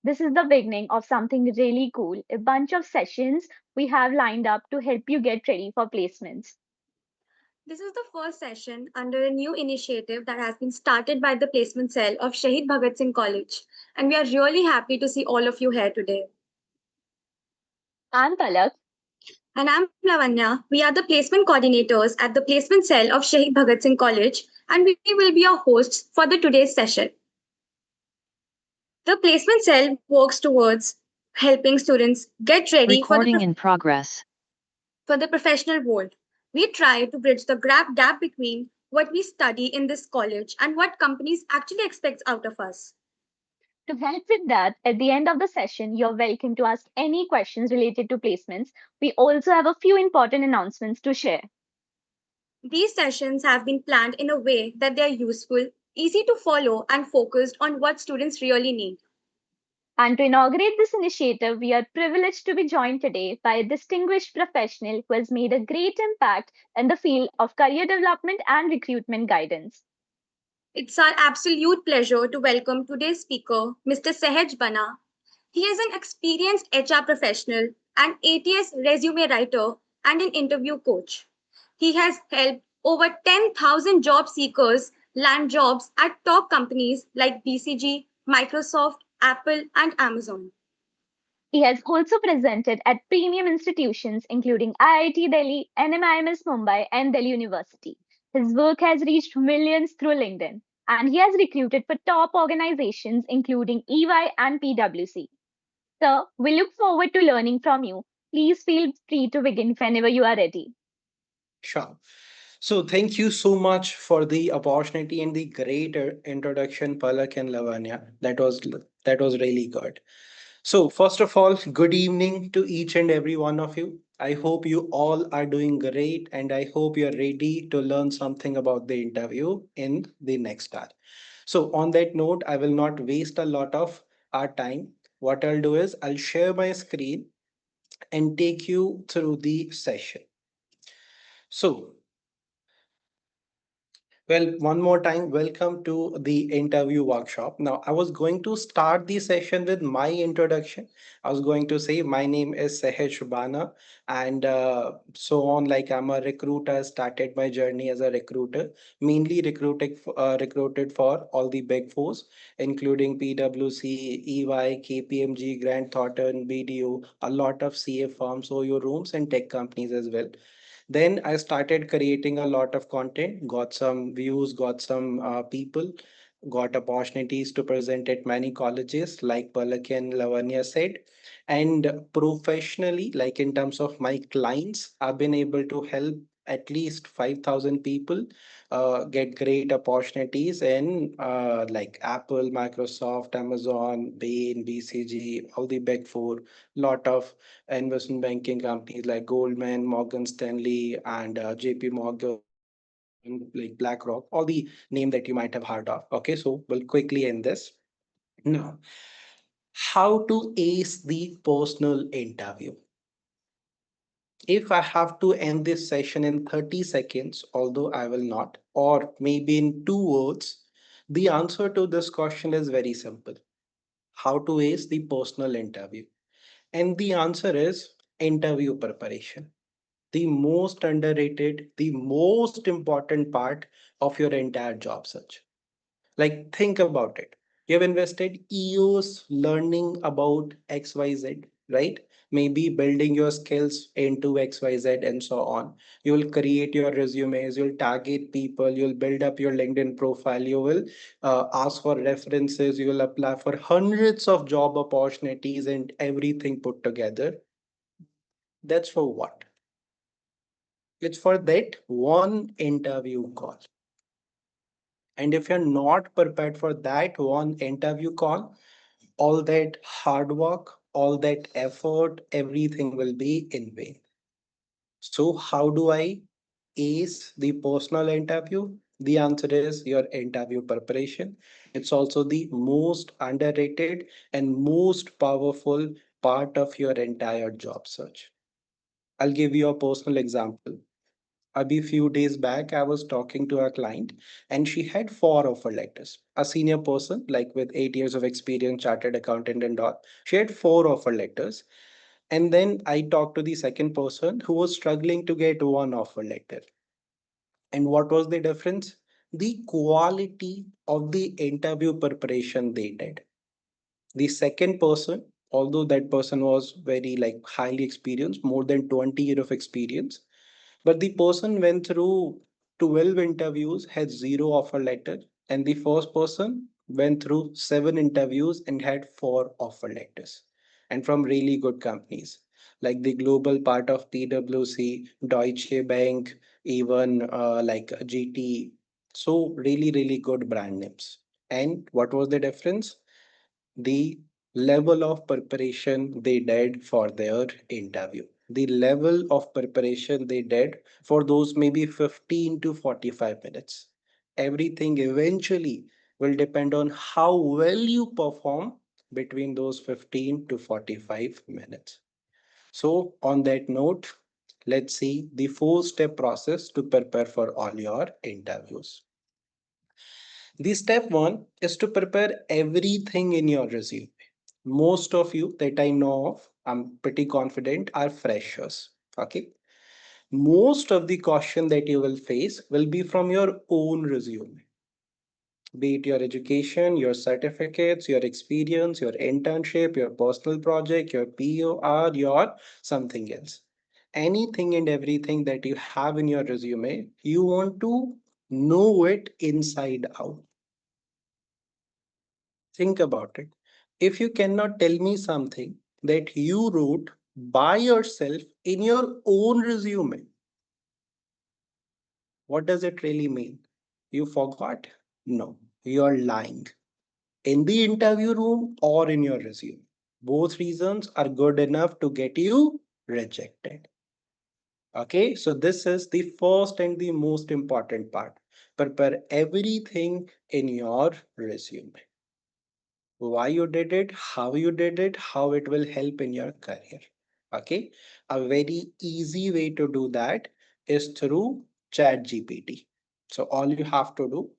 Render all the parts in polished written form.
This is the beginning of something really cool, a bunch of sessions we have lined up to help you get ready for placements. This is the first session under a new initiative that has been started by the placement cell of Shaheed Bhagat Singh College, and we are really happy to see all of you here today. I'm Palak. And I'm Lavanya. We are the placement coordinators at the placement cell of Shaheed Bhagat Singh College, and we will be your hosts for the today's session. The placement cell works towards helping students get ready Recording in progress. for the professional world. We try to bridge the gap between what we study in this college and what companies actually expect out of us. To help with that, at the end of the session, you're welcome to ask any questions related to placements. We also have a few important announcements to share. These sessions have been planned in a way that they are useful, easy to follow, and focused on what students really need. And to inaugurate this initiative, we are privileged to be joined today by a distinguished professional who has made a great impact in the field of career development and recruitment guidance. It's our absolute pleasure to welcome today's speaker, Mr. Sahaj Bana. He is an experienced HR professional, an ATS resume writer, and an interview coach. He has helped over 10,000 job seekers land jobs at top companies like BCG, Microsoft, Apple, and Amazon. He has also presented at premium institutions including IIT Delhi, NMIMS Mumbai, and Delhi University. His work has reached millions through LinkedIn, and he has recruited for top organizations including EY and PwC. Sir, we look forward to learning from you. Please feel free to begin whenever you are ready. Sure. So thank you so much for the opportunity and the great introduction, Palak and Lavanya. That was really good. So first of all, good evening to each and every one of you. I hope you all are doing great, and I hope you're ready to learn something about the interview in the next hour. So on that note, I will not waste a lot of our time. What I'll do is I'll share my screen and take you through the session. So well, one more time, welcome to the interview workshop. Now, I was going to start the session with my introduction. I was going to say, my name is Sahaj Bana, and so on. Like, I'm a recruiter, started my journey as a recruiter, mainly recruited for all the big fours, including PwC, EY, KPMG, Grant Thornton, BDO, a lot of CA firms, OYO rooms, and tech companies as well. Then I started creating a lot of content, got some views, got some people, got opportunities to present at many colleges, like Palak and Lavanya said. And professionally, like in terms of my clients, I've been able to help at least 5,000 people get great opportunities in like Apple, Microsoft, Amazon, Bain, BCG, all the big four, lot of investment banking companies like Goldman, Morgan Stanley, and JP Morgan, like BlackRock, all the name that you might have heard of. Okay, so we'll quickly end this. Now, how to ace the personal interview. If I have to end this session in 30 seconds, although I will not, or maybe in 2 words, the answer to this question is very simple. How to ace the personal interview? And the answer is interview preparation, the most underrated, the most important part of your entire job search. Like, think about it. You've invested years learning about XYZ, right? Maybe building your skills into XYZ and so on. You'll create your resumes, you'll target people, you'll build up your LinkedIn profile, you will ask for references, you will apply for hundreds of job opportunities and everything put together. That's for what? It's for that one interview call. And if you're not prepared for that one interview call, all that hard work, all that effort, everything will be in vain. So, how do I ace the personal interview? The answer is your interview preparation. It's also the most underrated and most powerful part of your entire job search. I'll give you a personal example. Abhi few days back, I was talking to a client and she had four offer letters. A senior person, like with 8 years of experience, chartered accountant and all, she had four offer letters. And then I talked to the second person who was struggling to get one offer letter. And what was the difference? The quality of the interview preparation they did. The second person, although that person was very like highly experienced, more than 20 years of experience, but the person went through 12 interviews, had zero offer letter, and the first person went through seven interviews and had four offer letters, and from really good companies like the global part of PwC, Deutsche Bank, even like GT. So really, really good brand names. And what was the difference? The level of preparation they did for their interview, the level of preparation they did for those maybe 15 to 45 minutes. Everything eventually will depend on how well you perform between those 15 to 45 minutes. So, on that note, let's see the four-step process to prepare for all your interviews. The step one is to prepare everything in your resume. Most of you that I know of, I'm pretty confident, are freshers. Okay. Most of the question that you will face will be from your own resume, be it your education, your certificates, your experience, your internship, your personal project, your POR, your something else. Anything and everything that you have in your resume, you want to know it inside out. Think about it. If you cannot tell me something that you wrote by yourself in your own resume, what does it really mean? You forgot? No, you're lying. In the interview room or in your resume. Both reasons are good enough to get you rejected. Okay, so this is the first and the most important part. Prepare everything in your resume. Why you did it, how it will help in your career. Okay, a very easy way to do that is through Chat GPT. So all you have to do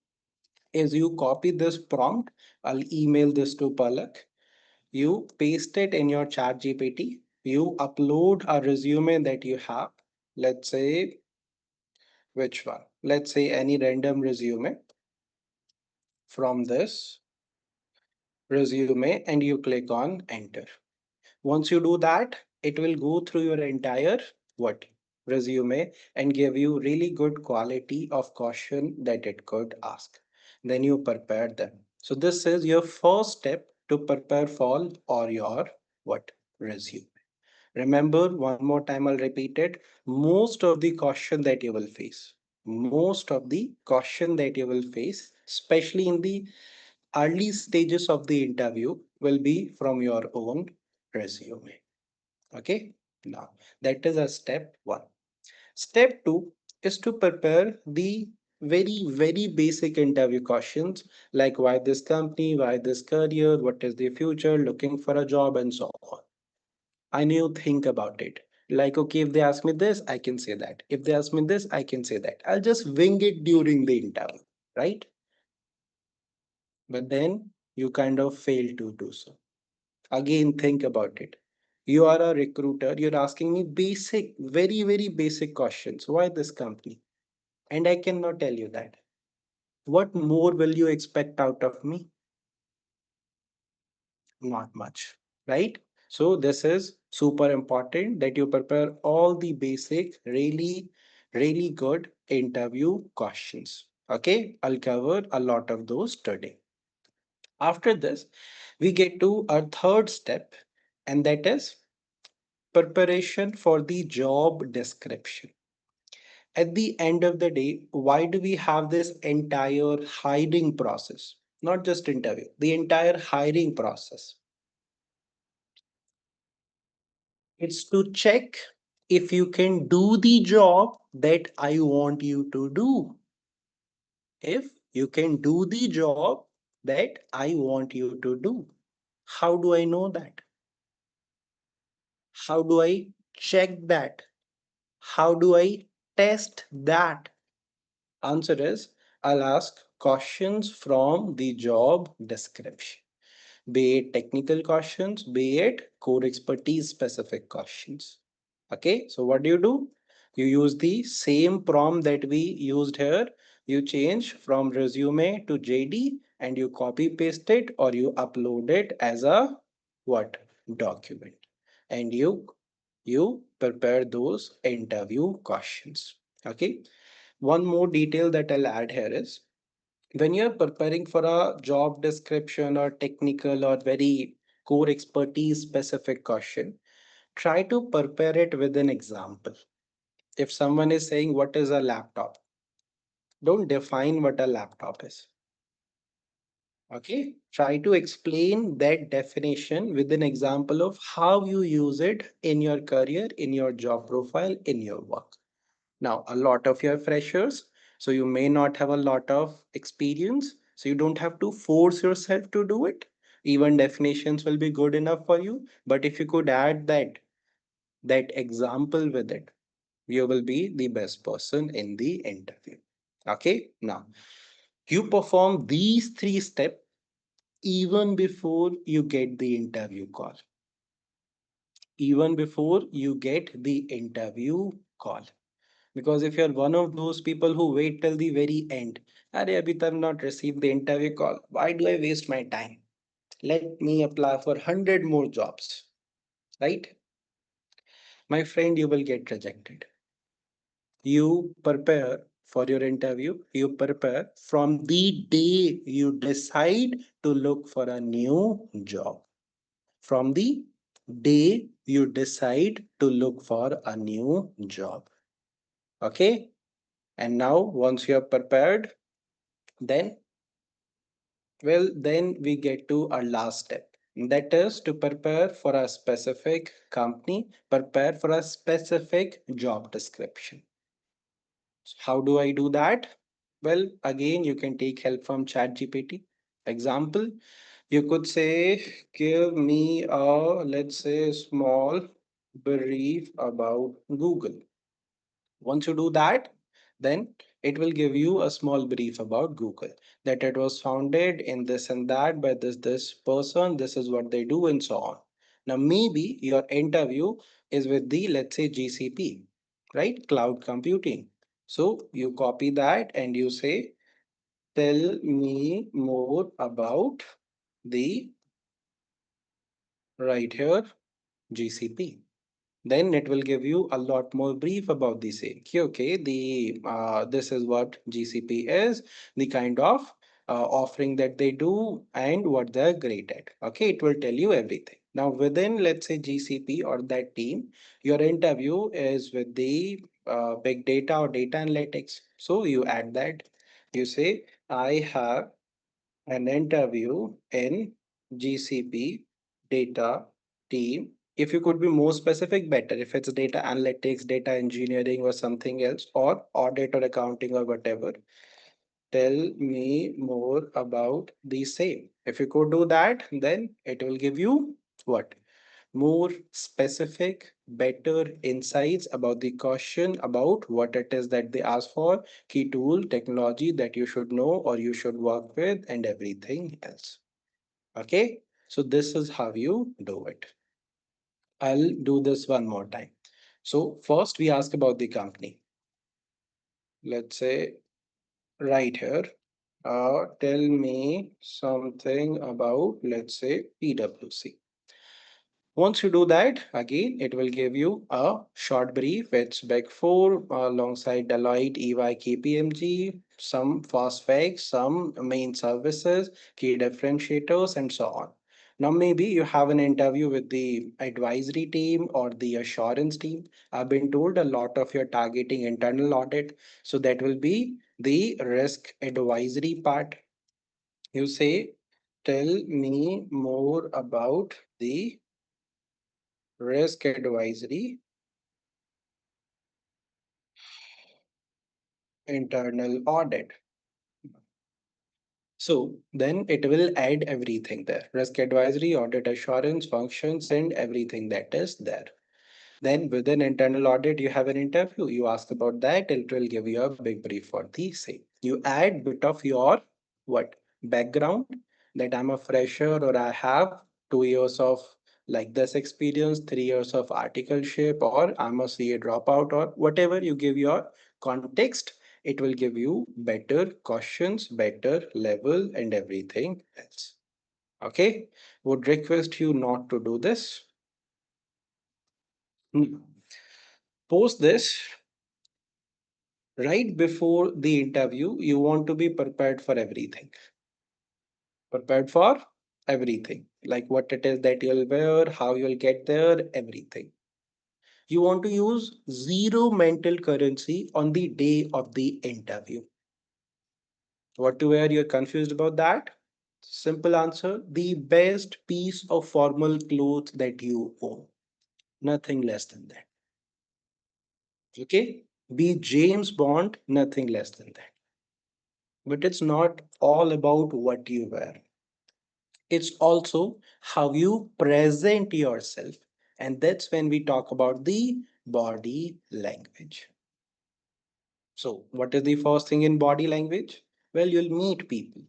is you copy this prompt. I'll email this to Palak. You paste it in your Chat GPT. You upload a resume that you have. Let's say which one? Let's say any random resume from this resume and you click on enter. Once you do that, it will go through your entire what resume and give you really good quality of question that it could ask. Then you prepare them. So this is your first step to prepare for or your what resume. Remember, one more time I'll repeat it. Most of the question that you will face, most of the question that you will face, especially in the early stages of the interview, will be from your own resume. Okay, now that is a step one. Step two is to prepare the very, very basic interview questions like why this company, why this career, what is the future, looking for a job, and so on. I know you think about it. Like, okay, if they ask me this, I can say that. If they ask me this, I can say that. I'll just wing it during the interview, right? But then you kind of fail to do so. Again, think about it. You are a recruiter, you're asking me basic, very, very basic questions. Why this company? And I cannot tell you that. What more will you expect out of me? Not much, right? So, this is super important that you prepare all the basic, really, really good interview questions. Okay, I'll cover a lot of those today. After this, we get to our third step, and that is preparation for the job description. At the end of the day, why do we have this entire hiring process? Not just interview, the entire hiring process. It's to check if you can do the job that I want you to do. If you can do the job that I want you to do. How do I know that? How do I check that? How do I test that? Answer is, I'll ask questions from the job description, be it technical questions, be it core expertise specific questions. Okay, so what do? You use the same prompt that we used here. You change from resume to JD and you copy paste it or you upload it as a what? Document. And you prepare those interview questions. Okay. One more detail that I'll add here is when you're preparing for a job description or technical or very core expertise specific question, try to prepare it with an example. If someone is saying, what is a laptop? Don't define what a laptop is. Okay. Try to explain that definition with an example of how you use it in your career, in your job profile, in your work. Now, a lot of your freshers, so you may not have a lot of experience, so you don't have to force yourself to do it. Even definitions will be good enough for you. But if you could add that example with it, you will be the best person in the interview. Okay, now you perform these three steps even before you get the interview call. Even before you get the interview call. Because if you're one of those people who wait till the very end, Arey, abhi tak not received the interview call. Why do I waste my time? Let me apply for 100 more jobs. Right? My friend, you will get rejected. You prepare for your interview. You prepare from the day you decide to look for a new job. From the day you decide to look for a new job. Okay? And now, once you are prepared, then, well, then we get to our last step. That is to prepare for a specific company, prepare for a specific job description. So how do I do that? Well, again, you can take help from ChatGPT. Example, you could say, give me a, let's say, small brief about Google. Once you do that, then it will give you a small brief about Google, that it was founded in this and that by this person, this is what they do, and so on. Now, maybe your interview is with the, let's say, GCP, right? Cloud computing. So you copy that and you say, tell me more about the right here GCP. Then it will give you a lot more brief about the same. Okay, the this is what GCP is, the kind of offering that they do and what they're great at. Okay, it will tell you everything. Now within, let's say, GCP or that team, your interview is with the big data or data analytics. So you add that. You say, I have an interview in GCP data team. If you could be more specific, better. If it's data analytics, data engineering, or something else, or audit or accounting or whatever, tell me more about the same. If you could do that, then it will give you what? More specific, better insights about the question, about what it is that they ask for, key tool, technology that you should know or you should work with, and everything else. Okay, so this is how you do it. I'll do this one more time. So, first we ask about the company. Let's say right here, tell me something about, let's say, PwC. Once you do that, again, it will give you a short brief. It's Big Four alongside Deloitte, EY, KPMG, some fast facts, some main services, key differentiators, and so on. Now, maybe you have an interview with the advisory team or the assurance team. I've been told a lot of you're targeting internal audit. So that will be the risk advisory part. You say, tell me more about the risk advisory, internal audit. So then it will add everything there. Risk advisory, audit assurance, functions, and everything that is there. Then within internal audit, you have an interview. You ask about that, it will give you a big brief for the same. You add bit of your what background, that I'm a fresher or I have 2 years of like this experience, 3 years of articleship, or I'm a CA dropout, or whatever you give your context, it will give you better questions, better level, and everything else. Okay, would request you not to do this. Hmm. Post this, right before the interview, you want to be prepared for everything. Prepared for everything. Like what it is that you'll wear, how you'll get there, everything. You want to use zero mental currency on the day of the interview. What to wear? You're confused about that? Simple answer, the best piece of formal clothes that you own. Nothing less than that. Okay? Be James Bond, nothing less than that. But it's not all about what you wear, it's also how you present yourself. And that's when we talk about the body language. So, what is the first thing in body language? Well, you'll meet people,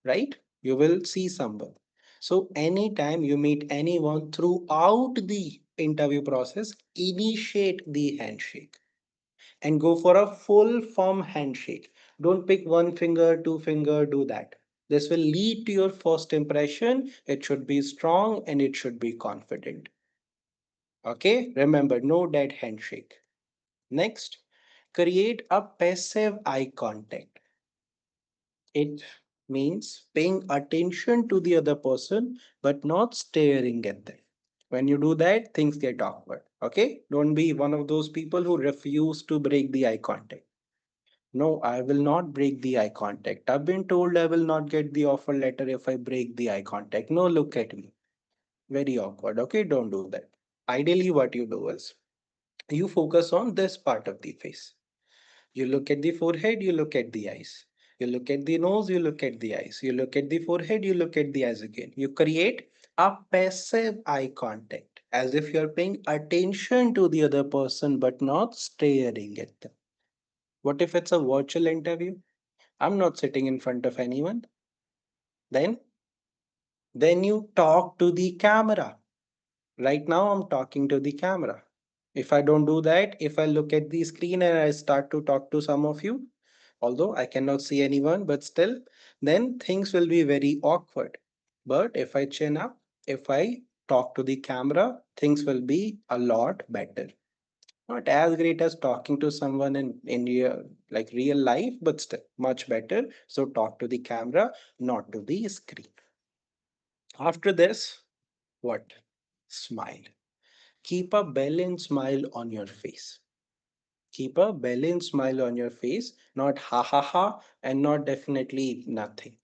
right? You will see someone. So, anytime you meet anyone throughout the interview process, initiate the handshake and go for a full firm handshake. Don't pick one finger, two finger, do that. This will lead to your first impression. It should be strong and it should be confident. Okay, remember, no dead handshake. Next, create a passive eye contact. It means paying attention to the other person but not staring at them. When you do that, things get awkward. Okay, don't be one of those people who refuse to break the eye contact. No, I will not break the eye contact. I've been told I will not get the offer letter if I break the eye contact. No, look at me. Very awkward. Okay, don't do that. Ideally, what you do is you focus on this part of the face. You look at the forehead, you look at the eyes. You look at the nose, you look at the eyes. You look at the forehead, you look at the eyes again. You create a passive eye contact as if you're paying attention to the other person but not staring at them. What if it's a virtual interview? I'm not sitting in front of anyone. Then, then you talk to the camera. Right now, I'm talking to the camera. If I don't do that, if I look at the screen and I start to talk to some of you, although I cannot see anyone, but still, then things will be very awkward. But if I chin up, if I talk to the camera, things will be a lot better. Not as great as talking to someone in real, like real life, but still much better. So talk to the camera, not to the screen. After this, what? Smile. Keep a balanced smile on your face. Keep a balanced smile on your face, not ha ha ha and not definitely nothing.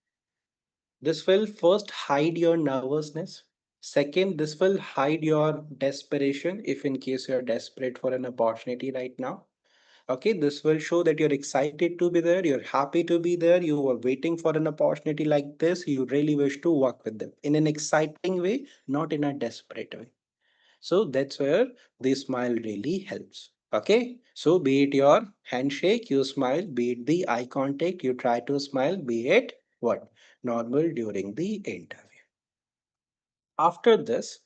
This will first hide your nervousness. Second, this will hide your desperation if in case you're desperate for an opportunity right now. Okay, this will show that you're excited to be there, you're happy to be there, you were waiting for an opportunity like this, you really wish to work with them in an exciting way, not in a desperate way. So that's where the smile really helps. Okay, so be it your handshake, you smile, be it the eye contact, you try to smile, be it what? Normal during the interview. After this,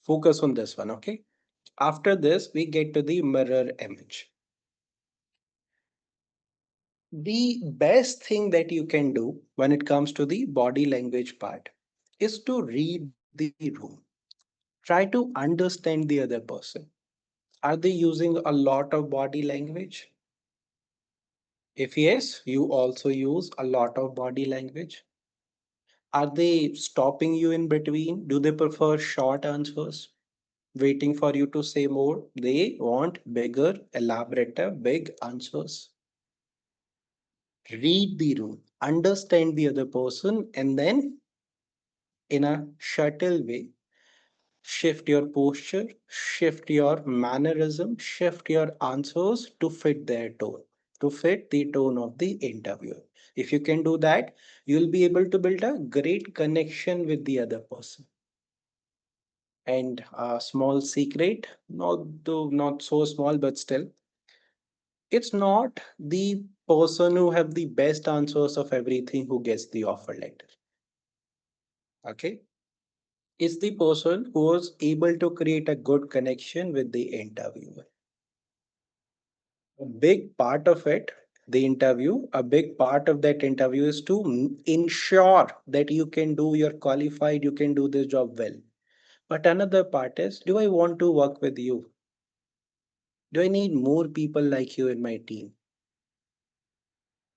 focus on this one, okay? After this, we get to the mirror image. The best thing that you can do when it comes to the body language part is to read the room. Try to understand the other person. Are they using a lot of body language? If yes, you also use a lot of body language. Are they stopping you in between? Do they prefer short answers? Waiting for you to say more? They want bigger, elaborate, big answers. Read the room, understand the other person, and then in a subtle way, shift your posture, shift your mannerism, shift your answers to fit their tone, to fit the tone of the interviewer. If you can do that, you'll be able to build a great connection with the other person. And a small secret, not though not so small, but still, it's not the person who have the best answers of everything who gets the offer letter. Okay, it's the person who was able to create a good connection with the interviewer. A big part of it, the interview, a big part of that interview is to ensure that you can do, you're qualified, you can do this job well. But another part is, do I want to work with you? Do I need more people like you in my team?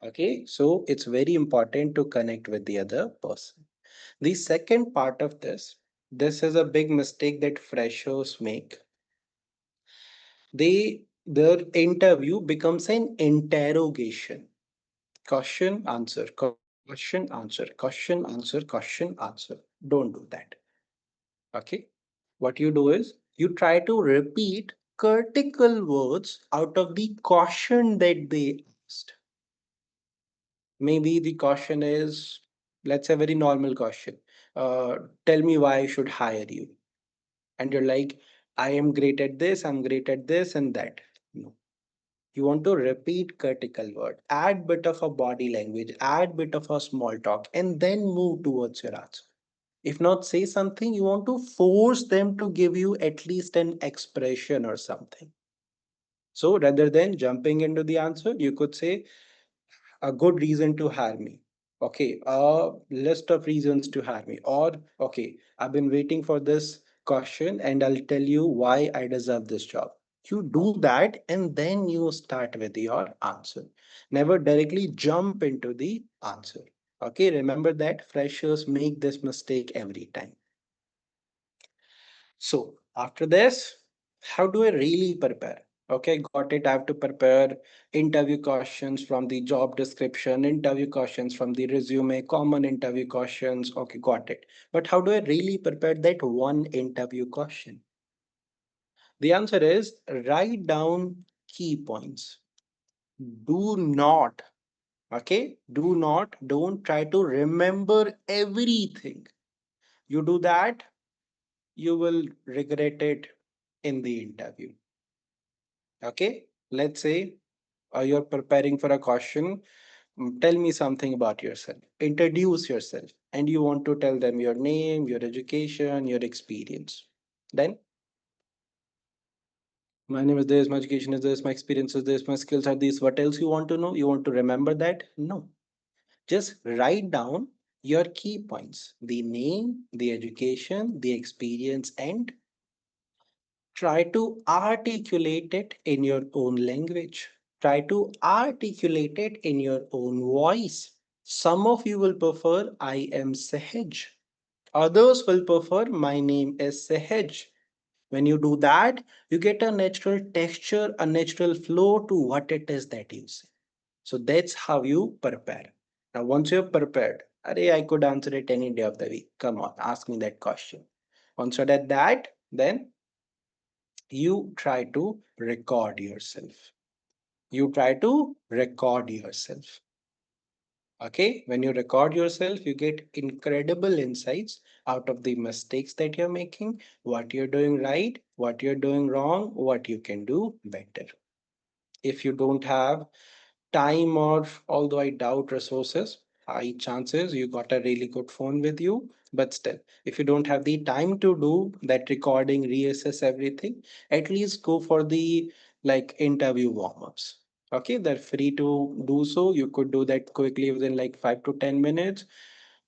Okay, so it's very important to connect with the other person. The second part of this is a big mistake that freshers make. Their interview becomes an interrogation. Question, answer, question, answer, question, answer, question, answer. Don't do that. Okay. What you do is you try to repeat critical words out of the question that they asked. Maybe the question is, let's say, a very normal question. Uh, Tell me why I should hire you. And you're like, I am great at this, I'm great at this and that. No. You want to repeat critical word, add bit of a body language, add bit of a small talk, and then move towards your answer. If not say something, you want to force them to give you at least an expression or something. So rather than jumping into the answer, you could say a good reason to hire me. Okay, a list of reasons to hire me. Or, okay, I've been waiting for this question and I'll tell you why I deserve this job. You do that and then you start with your answer. Never directly jump into the answer. Okay, remember that freshers make this mistake every time. So after this, how do I really prepare? Okay, got it. I have to prepare interview questions from the job description, interview questions from the resume, common interview questions. Okay, got it. But how do I really prepare that one interview question? The answer is write down key points. Do not, okay, don't try to remember everything. You do that, you will regret it in the interview. Okay, let's say you're preparing for a question. Tell me something about yourself. Introduce yourself, and you want to tell them your name, your education, your experience. Then, my name is this, my education is this, my experience is this, my skills are these. What else you want to know? You want to remember that? No. Just write down your key points, the name, the education, the experience, and try to articulate it in your own language. Try to articulate it in your own voice. Some of you will prefer I am Sahaj. Others will prefer my name is Sahaj. When you do that, you get a natural texture, a natural flow to what it is that you say. So that's how you prepare. Now, once you're prepared, Arey, I could answer it any day of the week. Come on, ask me that question. Once you're at that, then you try to record yourself. You try to record yourself. Okay, when you record yourself, you get incredible insights out of the mistakes that you're making, what you're doing right, what you're doing wrong, what you can do better. If you don't have time, or although I doubt resources, high chances you got a really good phone with you. But still, if you don't have the time to do that recording, reassess everything, at least go for the like interview warm-ups. Okay, they're free to do so. You could do that quickly within like 5 to 10 minutes.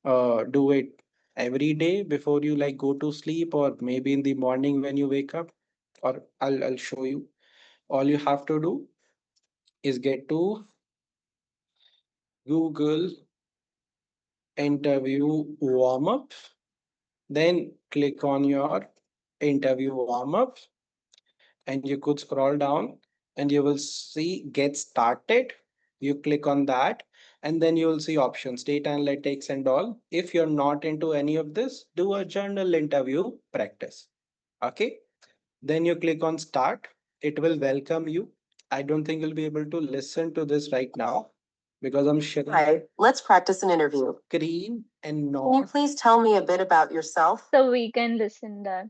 Do it every day before you like go to sleep, or maybe in the morning when you wake up. Or I'll show you. All you have to do is get to Google interview warm up, then click on your interview warm up, and you could scroll down and you will see get started. You click on that, and then you will see options, data analytics and all. If you're not into any of this, do a journal interview practice. Okay, then you click on start. It will welcome you. I don't think you'll be able to listen to this right now because I'm sharing. Right. Let's practice an interview. Screen and not. Can you please tell me a bit about yourself? So we can listen that.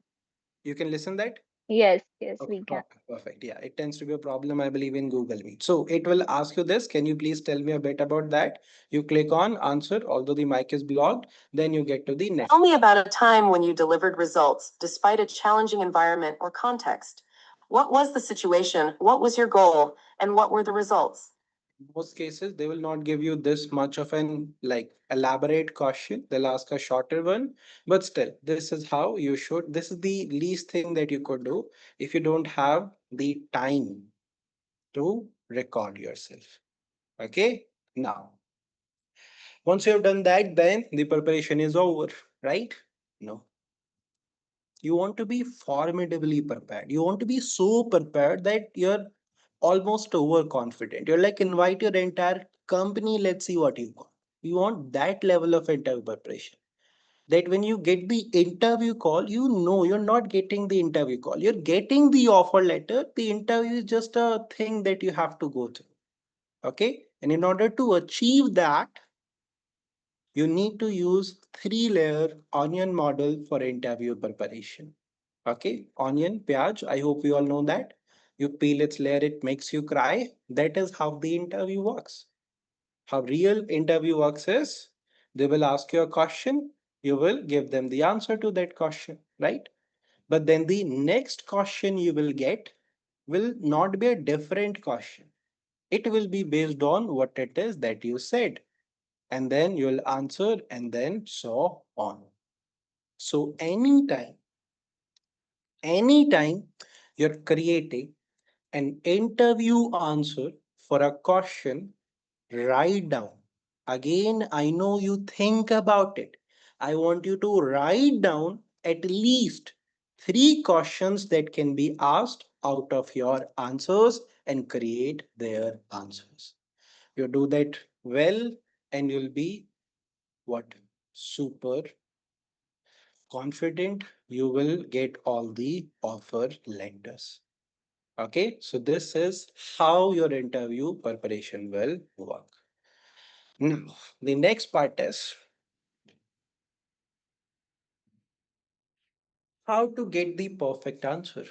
You can listen that? Yes, yes, Okay, we can. perfect, perfect. Yeah, it tends to be a problem, I believe, in Google Meet. So it will ask you this. Can you please tell me a bit about that? You click on answer, although the mic is blocked, then you get to the next. Tell me about a time when you delivered results despite a challenging environment or context. What was the situation? What was your goal? And what were the results? Most cases they will not give you this much of an like elaborate question. They'll ask a shorter one, but still this is how you should, this is the least thing that you could do if you don't have the time to record yourself. Okay, now once you have done that, then the preparation is over, right? No, you want to be formidably prepared. You want to be so prepared that you're almost overconfident. You're like, invite your entire company, let's see what you got. You want that level of interview preparation. That when you get the interview call, you know you're not getting the interview call. You're getting the offer letter. The interview is just a thing that you have to go through. Okay. And in order to achieve that, you need to use 3-layer onion model for interview preparation. Okay, onion, pyaj, I hope we all know that. You peel its layer, it makes you cry. That is how the interview works. How real interview works is they will ask you a question, you will give them the answer to that question, right? But then the next question you will get will not be a different question. It will be based on what it is that you said. And then you'll answer and then so on. So anytime you're creating an interview answer for a question, write down. Again, I know you think about it. I want you to write down at least 3 questions that can be asked out of your answers and create their answers. You do that well, and you'll be what? Super confident you will get all the offer letters. Okay, so this is how your interview preparation will work. Now, the next part is how to get the perfect answer.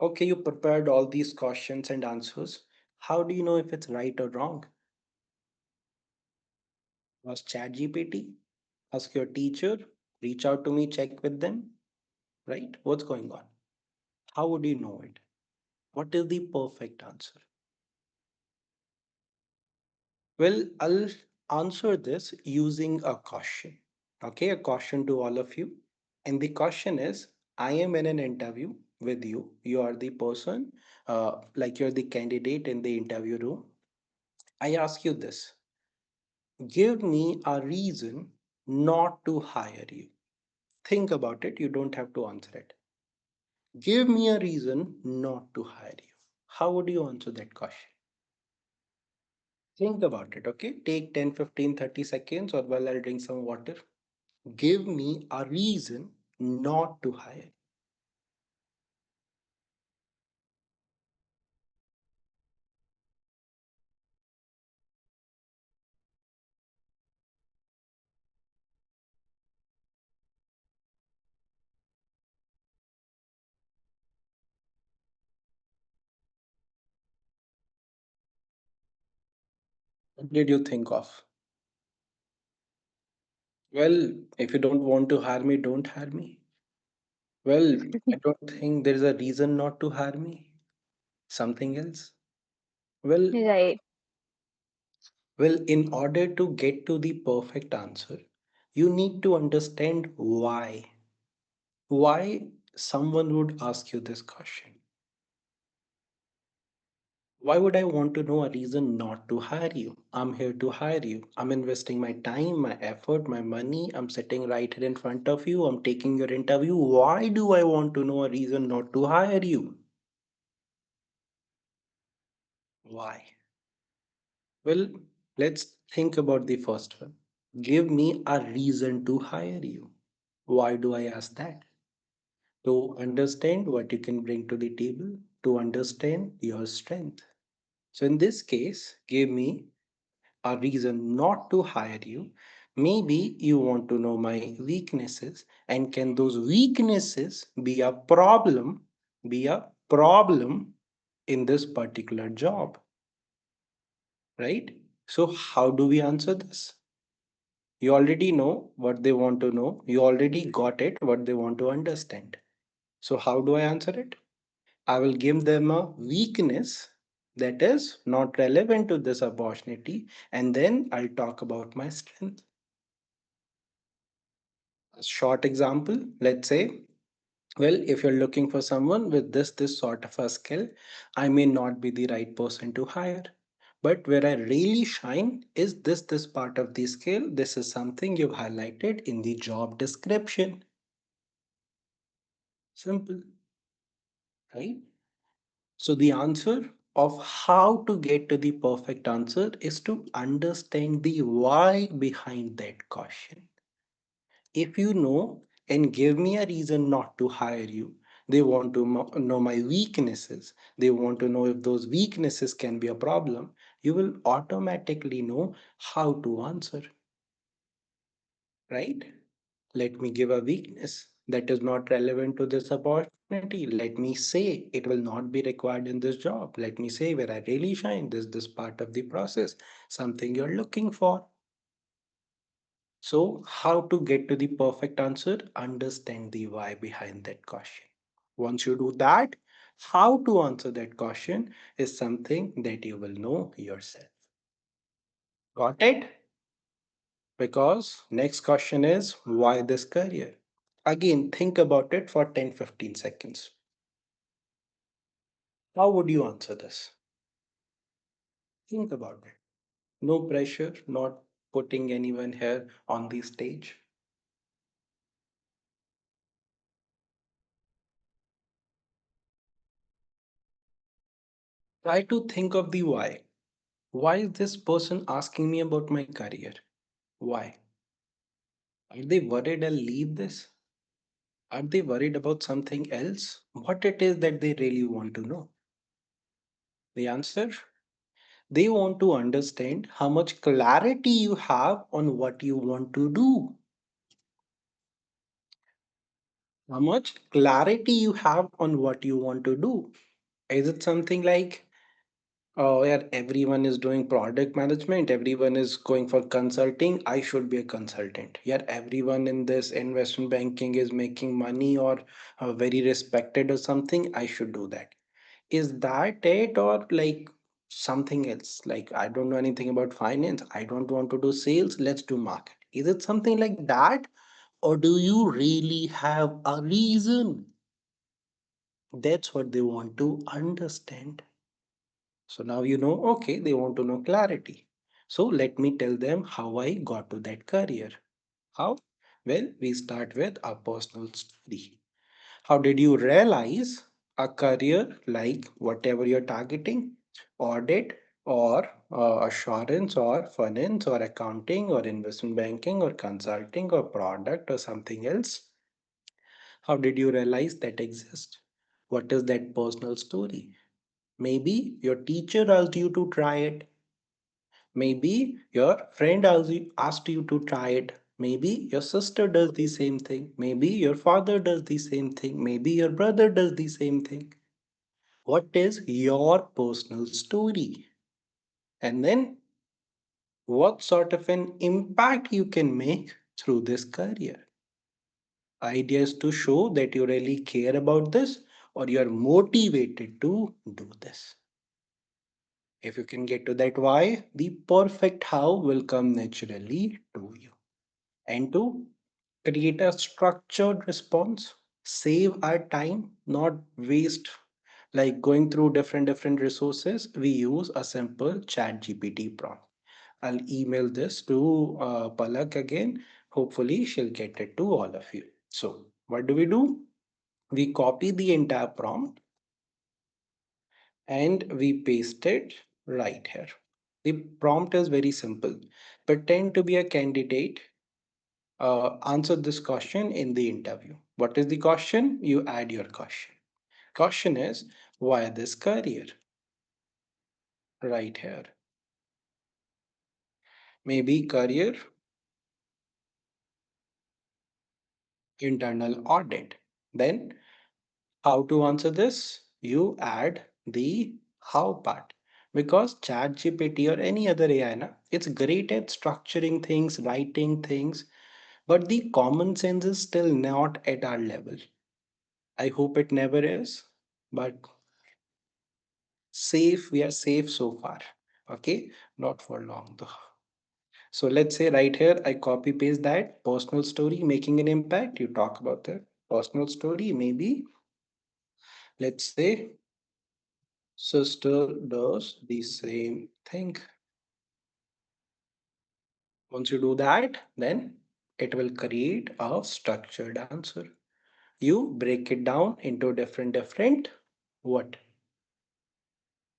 Okay, you prepared all these questions and answers. How do you know if it's right or wrong? Ask ChatGPT, ask your teacher, reach out to me, check with them, right? What's going on? How would you know it? What is the perfect answer? Well, I'll answer this using a question. Okay, a question to all of you. And the question is, I am in an interview with you. You are the person, like you're the candidate in the interview room. I ask you this, give me a reason not to hire you. Think about it. You don't have to answer it. Give me a reason not to hire you. How would you answer that question? Think about it, okay? Take 10, 15, 30 seconds, or while I'll drink some water. Give me a reason not to hire. What did you think of? Well, if you don't want to hire me, don't hire me. Well, I don't think there is a reason not to hire me. Something else? Well, Right. in order to get to the perfect answer, you need to understand why. Why someone would ask you this question. Why would I want to know a reason not to hire you? I'm here to hire you. I'm investing my time, my effort, my money. I'm sitting right here in front of you. I'm taking your interview. Why do I want to know a reason not to hire you? Why? Well, let's think about the first one. Give me a reason to hire you. Why do I ask that? To understand what you can bring to the table, to understand your strength. So, in this case, give me a reason not to hire you Maybe you want to know my weaknesses, and can those weaknesses be a problem in this particular job, right? So, how do we answer this? You already know what they want to know, you already got it, what they want to understand. So, how do I answer it? I will give them a weakness that is not relevant to this opportunity, and then I'll talk about my strength. A short example, let's say, well, if you're looking for someone with this sort of a skill, I may not be the right person to hire. But where I really shine is this part of the skill. This is something you've highlighted in the job description. Simple, right? So the answer of how to get to the perfect answer is to understand the why behind that question. If you know and give me a reason not to hire you, they want to know my weaknesses, they want to know if those weaknesses can be a problem, you will automatically know how to answer, right? Let me give a weakness that is not relevant to this opportunity. Let me say it will not be required in this job. Let me say where I really shine, this part of the process, something you're looking for. So, how to get to the perfect answer? Understand the why behind that question. Once you do that, how to answer that question is something that you will know yourself. Got it? Because next question is why this career? Again, think about it for 10-15 seconds. How would you answer this? Think about it. No pressure, not putting anyone here on the stage. Try to think of the why. Why is this person asking me about my career? Why? Are they worried I'll leave this? Are they worried about something else? What it is that they really want to know? The answer? They want to understand how much clarity you have on what you want to do. How much clarity you have on what you want to do. Is it something like, oh, yeah, everyone is doing product management, everyone is going for consulting, I should be a consultant. Yeah, everyone in this investment banking is making money or very respected or something, I should do that. Is that it, or like something else? Like, I don't know anything about finance, I don't want to do sales, let's do market. Is it something like that? Or do you really have a reason? That's what they want to understand. So now you know, okay, they want to know clarity. So let me tell them how I got to that career. How? Well, we start with our personal story. How did you realize a career like whatever you're targeting, audit or assurance or finance or accounting or investment banking or consulting or product or something else? How did you realize that exists? What is that personal story? Maybe your teacher asked you to try it. Maybe your friend asked you to try it. Maybe your sister does the same thing. Maybe your father does the same thing. Maybe your brother does the same thing. What is your personal story? And then what sort of an impact you can make through this career? Idea is to show that you really care about this or you are motivated to do this. If you can get to that why, the perfect how will come naturally to you. And to create a structured response, save our time, not waste like going through different resources. We use a simple chat GPT prompt. I'll email this to Palak again. Hopefully, she'll get it to all of you. So, what do? We copy the entire prompt and we paste it right here. The prompt is very simple. Pretend to be a candidate. Answer this question in the interview. What is the question? You add your question. Question is, why this career? Right here. Maybe career internal audit. Then, how to answer this? You add the how part. Because ChatGPT or any other AI, na, it's great at structuring things, writing things, but the common sense is still not at our level. I hope it never is, but safe, we are safe so far. Okay, not for long though. So let's say right here, I copy paste that personal story making an impact. You talk about the personal story, maybe. Let's say sister does the same thing. Once you do that, then it will create a structured answer. You break it down into different what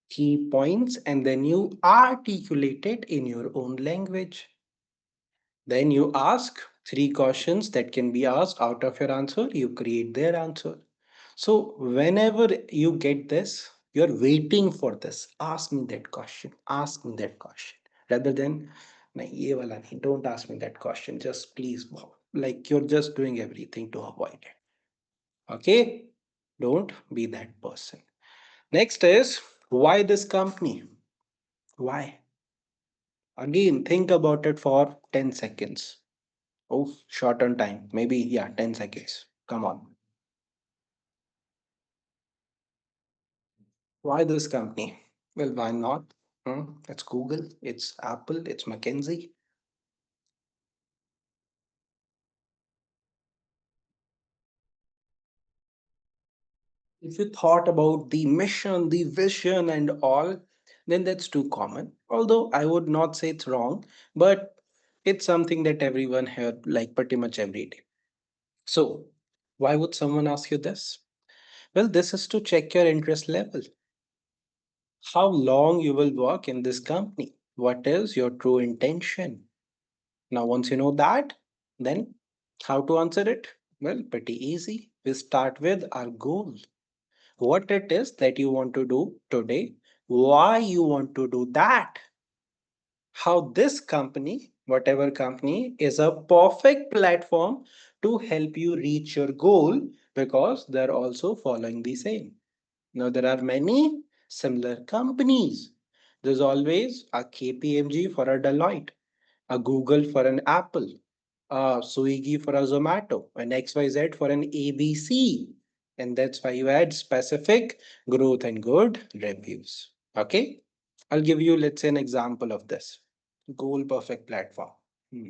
key points, and then you articulate it in your own language. Then you ask three questions that can be asked out of your answer. You create their answer. So whenever you get this, you're waiting for this. Ask me that question. Ask me that question. Rather than, nahi, ye wala nahi, don't ask me that question. Just please, like you're just doing everything to avoid it. Okay? Don't be that person. Next is why this company? Why? Again, think about it for 10 seconds. Oh, short on time. Maybe, yeah, 10 seconds. Come on. Why this company? Well, why not? It's Google, it's Apple, it's McKinsey. If you thought about the mission, the vision, and all, then that's too common. Although I would not say it's wrong, but it's something that everyone heard like pretty much every day. So, why would someone ask you this? Well, this is to check your interest level. How long you will work in this company? What is your true intention? Now, once you know that, then how to answer it? Well, pretty easy. We start with our goal. What it is that you want to do today, why you want to do that, how this company, whatever company, is a perfect platform to help you reach your goal because they're also following the same. Now, there are many similar companies. There's always a KPMG for a Deloitte, a Google for an Apple, a Swiggy for a Zomato, an XYZ for an ABC. And that's why you add specific growth and good reviews. Okay. I'll give you, let's say, an example of this goal perfect platform. Hmm.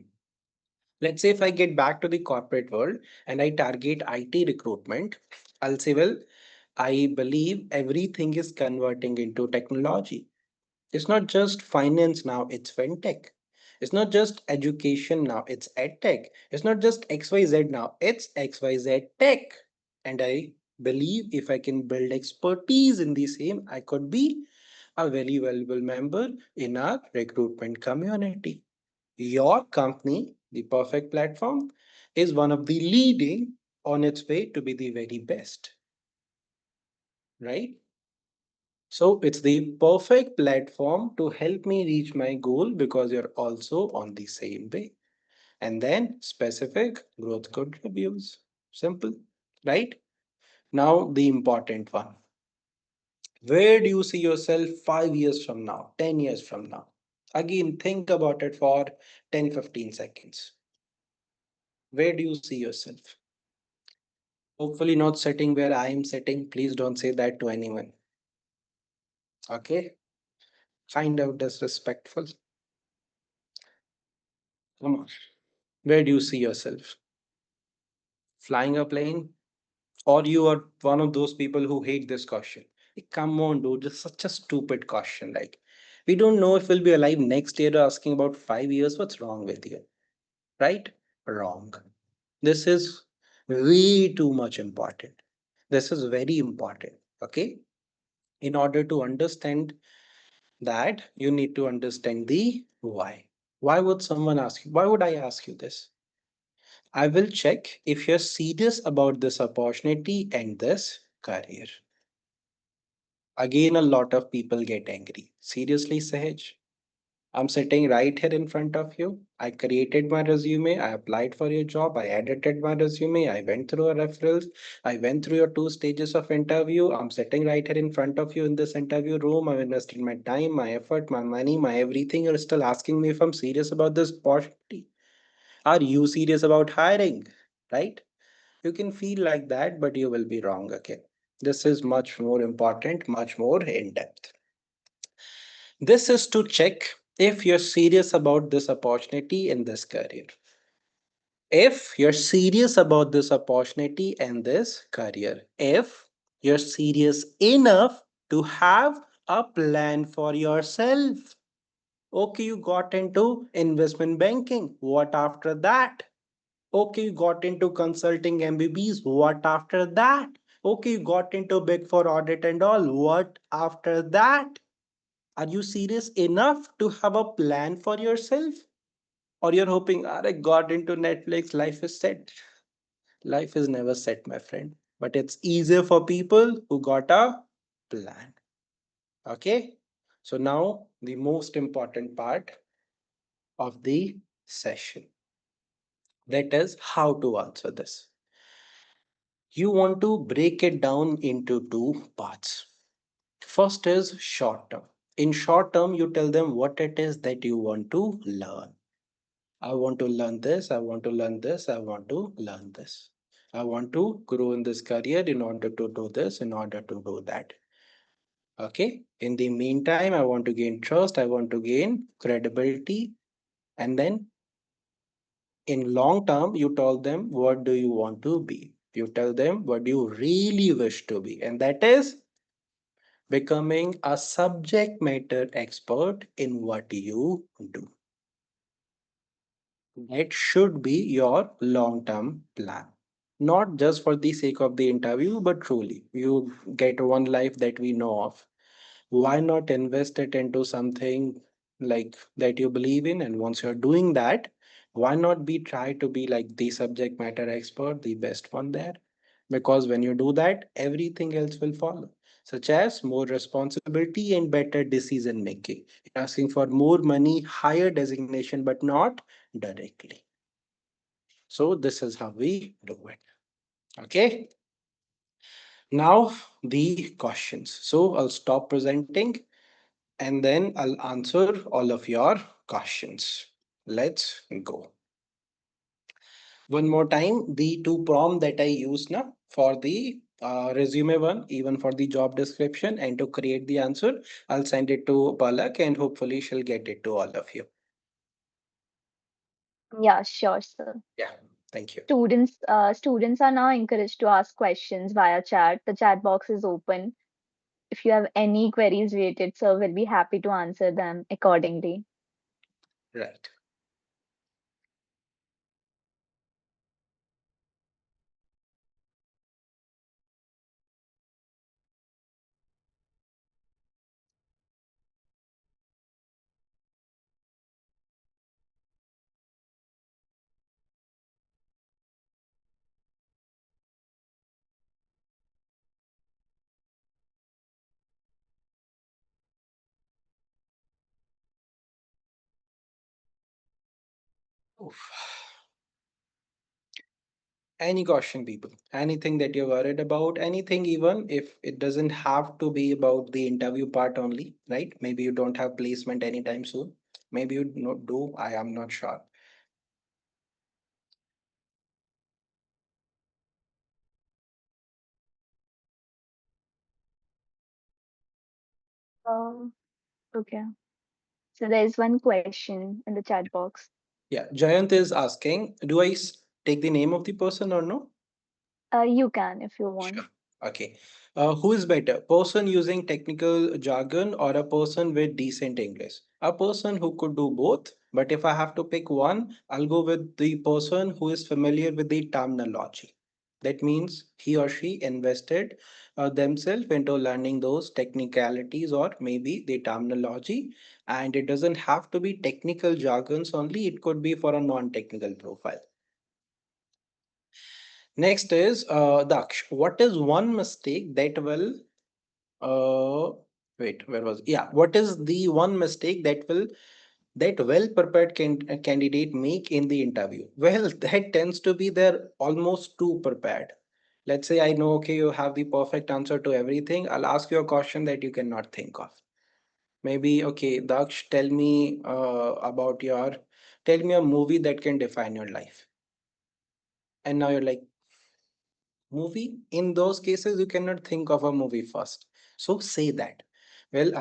Let's say if I get back to the corporate world and I target IT recruitment, I'll say, well, I believe everything is converting into technology. It's not just finance now, it's fintech. It's not just education now, it's edtech. It's not just XYZ now, it's XYZ tech. And I believe if I can build expertise in the same, I could be a very valuable member in our recruitment community. Your company, the perfect platform, is one of the leading on its way to be the very best, right? So it's the perfect platform to help me reach my goal because you're also on the same way. And then specific growth contributes. Simple, right? Now, the important one. Where do you see yourself 5 years from now, 10 years from now? Again, think about it for 10, 15 seconds. Where do you see yourself? Hopefully, not sitting where I am sitting. Please don't say that to anyone. Okay? Find out disrespectful. Come on. Where do you see yourself? Flying a plane? Or you are one of those people who hate this question? Like, come on, dude, it's such a stupid question. Like, we don't know if we'll be alive next year, asking about 5 years. What's wrong with you? Right? Wrong. This is way too much important. This is very important. Okay? In order to understand that, you need to understand the why. Why would someone ask you? Why would I ask you this? I will check if you're serious about this opportunity and this career. Again, a lot of people get angry. Seriously, Sahaj? I'm sitting right here in front of you. I created my resume. I applied for your job. I edited my resume. I went through a referrals. I went through your two stages of interview. I'm sitting right here in front of you in this interview room. I've invested my time, my effort, my money, my everything. You're still asking me if I'm serious about this opportunity. Are you serious about hiring? Right? You can feel like that, but you will be wrong again. This is much more important, much more in depth. This is to check if you're serious about this opportunity in this career. If you're serious about this opportunity and this career, if you're serious enough to have a plan for yourself. Okay, you got into investment banking. What after that? Okay, you got into consulting MBBs. What after that? Okay, you got into big four audit and all. What after that? Are you serious enough to have a plan for yourself? Or you're hoping, I got into Netflix, life is set. Life is never set, my friend. But it's easier for people who got a plan. Okay? So now the most important part of the session. That is how to answer this. You want to break it down into two parts. First is short term. In short term, you tell them what it is that you want to learn. I want to learn this, I want to learn this, I want to learn this. I want to grow in this career in order to do this, in order to do that. Okay. In the meantime, I want to gain trust, I want to gain credibility. And then in long term, you tell them what do you want to be. You tell them what you really wish to be. And that is becoming a subject matter expert in what you do. That should be your long term plan. Not just for the sake of the interview, but truly, you get one life that we know of. Why not invest it into something like that you believe in? And once you're doing that, why not be try to be like the subject matter expert, the best one there? Because when you do that, everything else will follow, such as more responsibility and better decision making. Asking for more money, higher designation, but not directly. So this is how we do it. Okay. Now the questions. So I'll stop presenting and then I'll answer all of your questions. Let's go. One more time, the two prompt that I use now for the resume one, even for the job description and to create the answer, I'll send it to Palak and hopefully she'll get it to all of you. Yeah, sure, sir. Yeah, thank you. Students are now encouraged to ask questions via chat. The chat box is open. If you have any queries related, sir, we'll be happy to answer them accordingly. Right. Oof. Any question, people? Anything that you're worried about? Anything, even if it doesn't have to be about the interview part only, right? Maybe you don't have placement anytime soon. Maybe you do. I am not sure. Um, okay. So there's one question in the chat box. Yeah, Jayant is asking, do I take the name of the person or no? You can if you Sure. want. Okay. Who is better, person using technical jargon or a person with decent English? A person who could do both. But if I have to pick one, I'll go with the person who is familiar with the terminology. That means he or she invested themselves into learning those technicalities or maybe the terminology. And it doesn't have to be technical jargons only, it could be for a non technical profile. Next is Daksh. What is one mistake that will wait, where was, yeah, what is the one mistake that will that well prepared candidate make in the interview? Well, that tends to be they're almost too prepared. Let's say I know, okay, you have the perfect answer to everything. I'll ask you a question that you cannot think of. Maybe, okay, Daksh, tell me a movie that can define your life. And now you're like, movie? In those cases, you cannot think of a movie first. So say that. Well,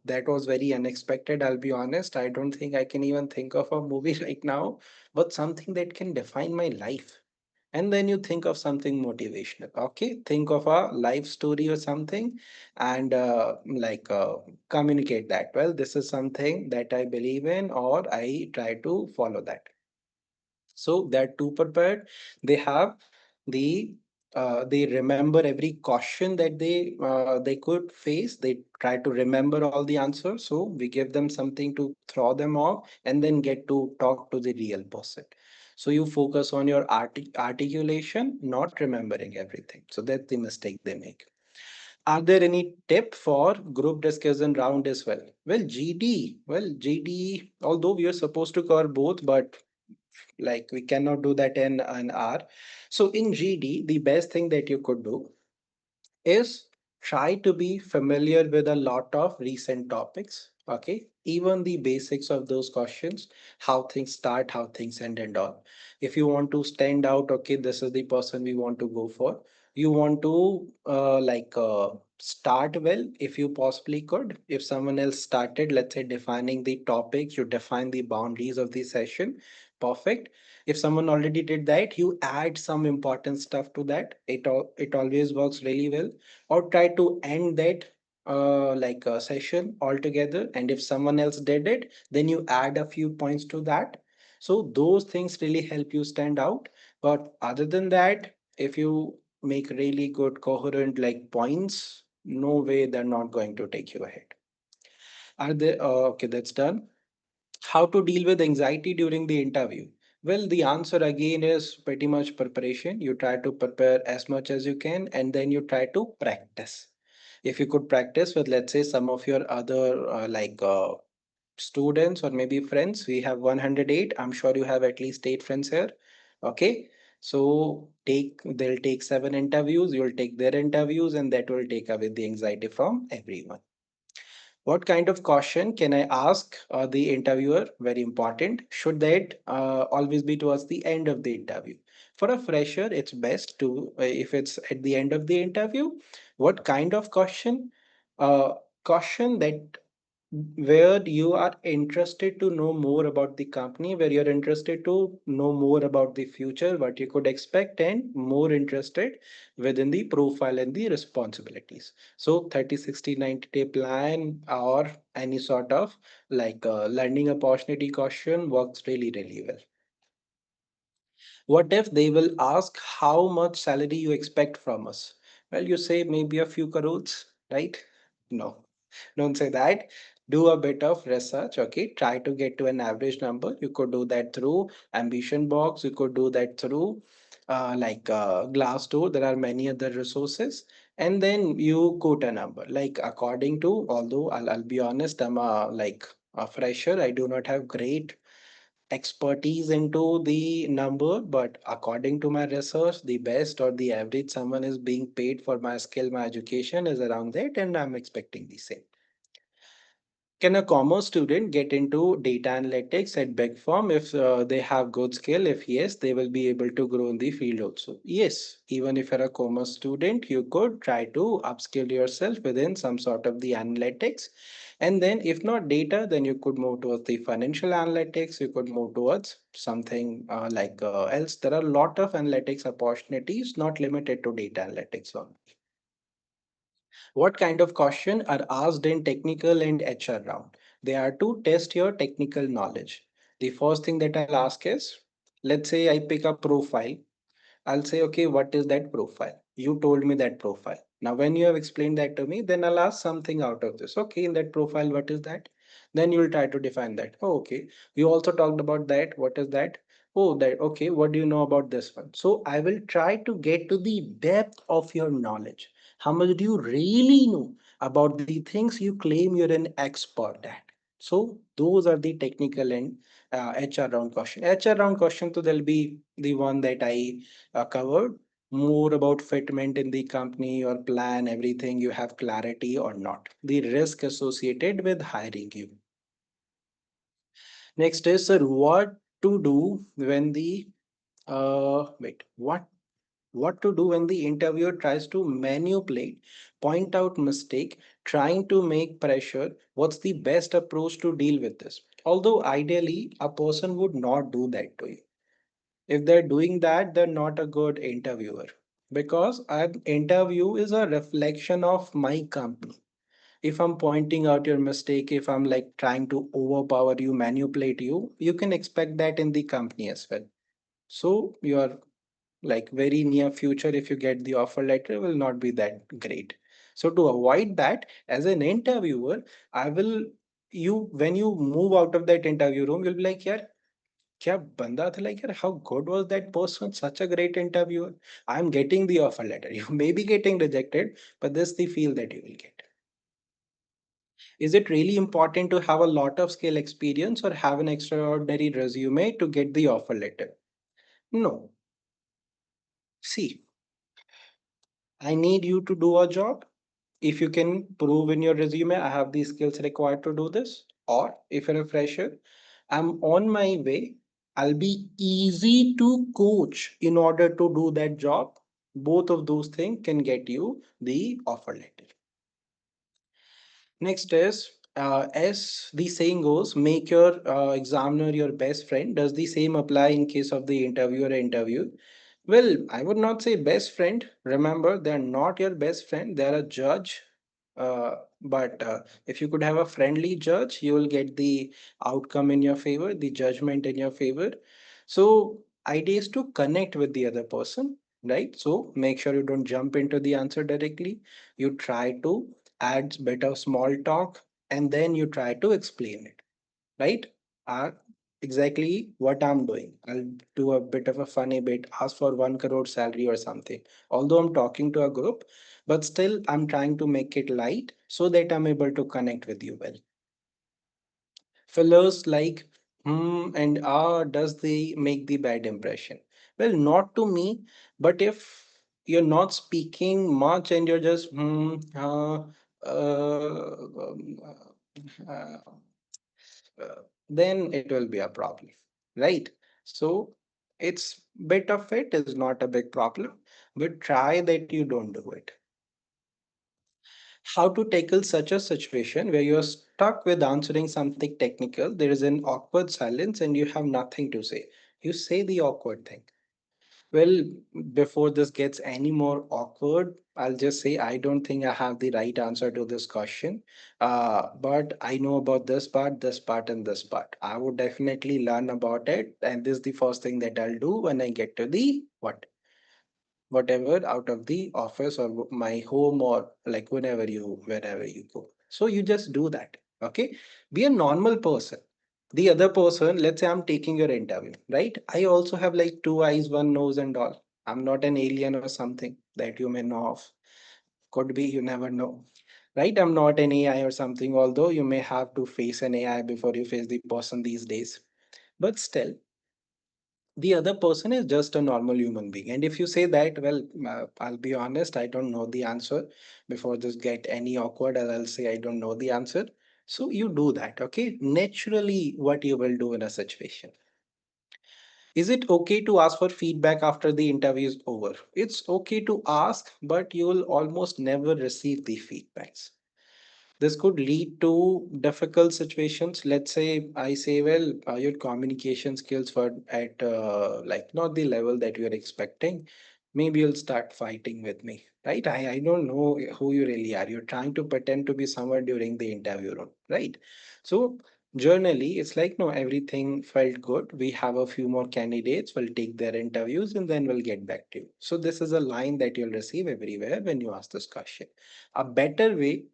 that was very unexpected. I'll be honest. I don't think I can even think of a movie right now, but something that can define my life. And then you think of something motivational. Okay, think of a life story or something, and communicate that. Well, this is something that I believe in, or I try to follow that. So they're too prepared. They have the they remember every question that they could face. They try to remember all the answers. So we give them something to throw them off, and then get to talk to the real person. So you focus on your articulation, not remembering everything. So that's the mistake they make. Are there any tip for group discussion round as well? Well, GD, although we are supposed to cover both, but like we cannot do that in an hour. So in GD, the best thing that you could do is try to be familiar with a lot of recent topics. Okay, even the basics of those questions, how things start, how things end, and all. If you want to stand out, okay, this is the person we want to go for. You want to start well if you possibly could. If someone else started, let's say, defining the topics, you define the boundaries of the session. Perfect. If someone already did that, you add some important stuff to that. It always works really well. Or try to end that like a session altogether, and if someone else did it, then you add a few points to that. So those things really help you stand out. But other than that, if you make really good coherent like points, no way they're not going to take you ahead. Are they okay? That's done. How to deal with anxiety during the interview? Well, the answer again is pretty much preparation. You try to prepare as much as you can, and then you try to practice. If you could practice with, let's say, some of your other students or maybe friends, we have 108. I'm sure you have at least 8 friends here. Okay. So they'll take 7 interviews, you'll take their interviews, and that will take away the anxiety from everyone. What kind of caution can I ask the interviewer? Very important. Should that always be towards the end of the interview? For a fresher, it's best to, if it's at the end of the interview, what kind of caution? Caution that where you are interested to know more about the company, where you're interested to know more about the future, what you could expect, and more interested within the profile and the responsibilities. So 30, 60, 90-day plan or any sort of learning opportunity caution works really, really well. What if they will ask how much salary you expect from us? Well, you say maybe a few crores, right? No, don't say that. Do a bit of research, okay? Try to get to an average number. You could do that through Ambition Box. You could do that through Glassdoor. There are many other resources. And then you quote a number. Like according to, although I'll be honest, I'm a fresher. I do not have great expertise into the number, but according to my research, the best or the average someone is being paid for my skill, my education is around that, and I'm expecting the same. Can a commerce student get into data analytics at big firm if they have good skill? If yes, they will be able to grow in the field also. Yes, even if you're a commerce student, you could try to upskill yourself within some sort of the analytics. And then if not data, then you could move towards the financial analytics. You could move towards something else. There are a lot of analytics opportunities, not limited to data analytics only. What kind of question are asked in technical and HR round? They are to test your technical knowledge. The first thing that I'll ask is, let's say I pick a profile. I'll say, okay, what is that profile? You told me that profile. Now, when you have explained that to me, then I'll ask something out of this. Okay, in that profile, what is that? Then you'll try to define that. Oh, okay. You also talked about that. What is that? Oh, that. Okay. What do you know about this one? So I will try to get to the depth of your knowledge. How much do you really know about the things you claim you're an expert at? So those are the technical and HR round question. HR round question, so there'll be the one that I covered more about fitment in the company or plan, everything you have clarity or not. The risk associated with hiring you. Next is, sir, what to do when the wait, what to do when the interviewer tries to manipulate, point out mistake, trying to make pressure? What's the best approach to deal with this? Although ideally a person would not do that to you. If they're doing that, they're not a good interviewer, because an interview is a reflection of my company. If I'm pointing out your mistake, if I'm like trying to overpower you, manipulate you, you can expect that in the company as well. So your like very near future, if you get the offer letter, will not be that great. So to avoid that, as an interviewer, I will, you when you move out of that interview room, you'll be like, yeah, क्या बंदा था, like यार, how good was that person, such a great interviewer. I'm getting the offer letter. You may be getting rejected, but this the feel that you will get. Is it really important to have a lot of skill experience or have an extraordinary resume to get the offer letter? No. See, I need you to do a job. If you can prove in your resume, I have the skills required to do this, or if you're a fresher, I'm on my way. I'll be easy to coach in order to do that job. Both of those things can get you the offer letter. Next is, as the saying goes, make your examiner your best friend. Does the same apply in case of the interviewer or interview? Well, I would not say best friend. Remember, they're not your best friend, they're a judge. But if you could have a friendly judge, you will get the outcome in your favor, the judgment in your favor. So, idea is to connect with the other person, right? So, make sure you don't jump into the answer directly. You try to add bit of small talk and then you try to explain it, right? uh, exactly what I'm doing. I'll do a bit of a funny bit, ask for 1 crore salary or something, although I'm talking to a group, but still I'm trying to make it light so that I'm able to connect with you well. Fillers like and does they make the bad impression? Well, not to me, but if you're not speaking much and you're just uh, then it will be a problem, right? So it's bit of it is not a big problem, but try that you don't do it. How to tackle such a situation where you're stuck with answering something technical, there is an awkward silence and you have nothing to say. You say the awkward thing. Well, before this gets any more awkward, I'll just say I don't think I have the right answer to this question. But I know about this part, and this part. I would definitely learn about it, and this is the first thing that I'll do when I get to the whatever out of the office or my home or like wherever you go. So you just do that. Okay, be a normal person. The other person, let's say I'm taking your interview, right? I also have like two eyes, one nose and all. I'm not an alien or something that you may know of. Could be, you never know, right? I'm not an AI or something, although you may have to face an AI before you face the person these days. But still, the other person is just a normal human being. And if you say that, well, I'll be honest, I don't know the answer. Before this get any awkward, I'll say I don't know the answer. So you do that, okay? Naturally, what you will do in a situation. Is it okay to ask for feedback after the interview is over? It's okay to ask, but you will almost never receive the feedbacks. This could lead to difficult situations. Let's say I say, well, your communication skills were at like not the level that you're expecting. Maybe you'll start fighting with me, right? I don't know who you really are. You're trying to pretend to be someone during the interview room, right? So generally, it's like, no, everything felt good. We have a few more candidates. We'll take their interviews and then we'll get back to you. So this is a line that you'll receive everywhere when you ask this question. A better way,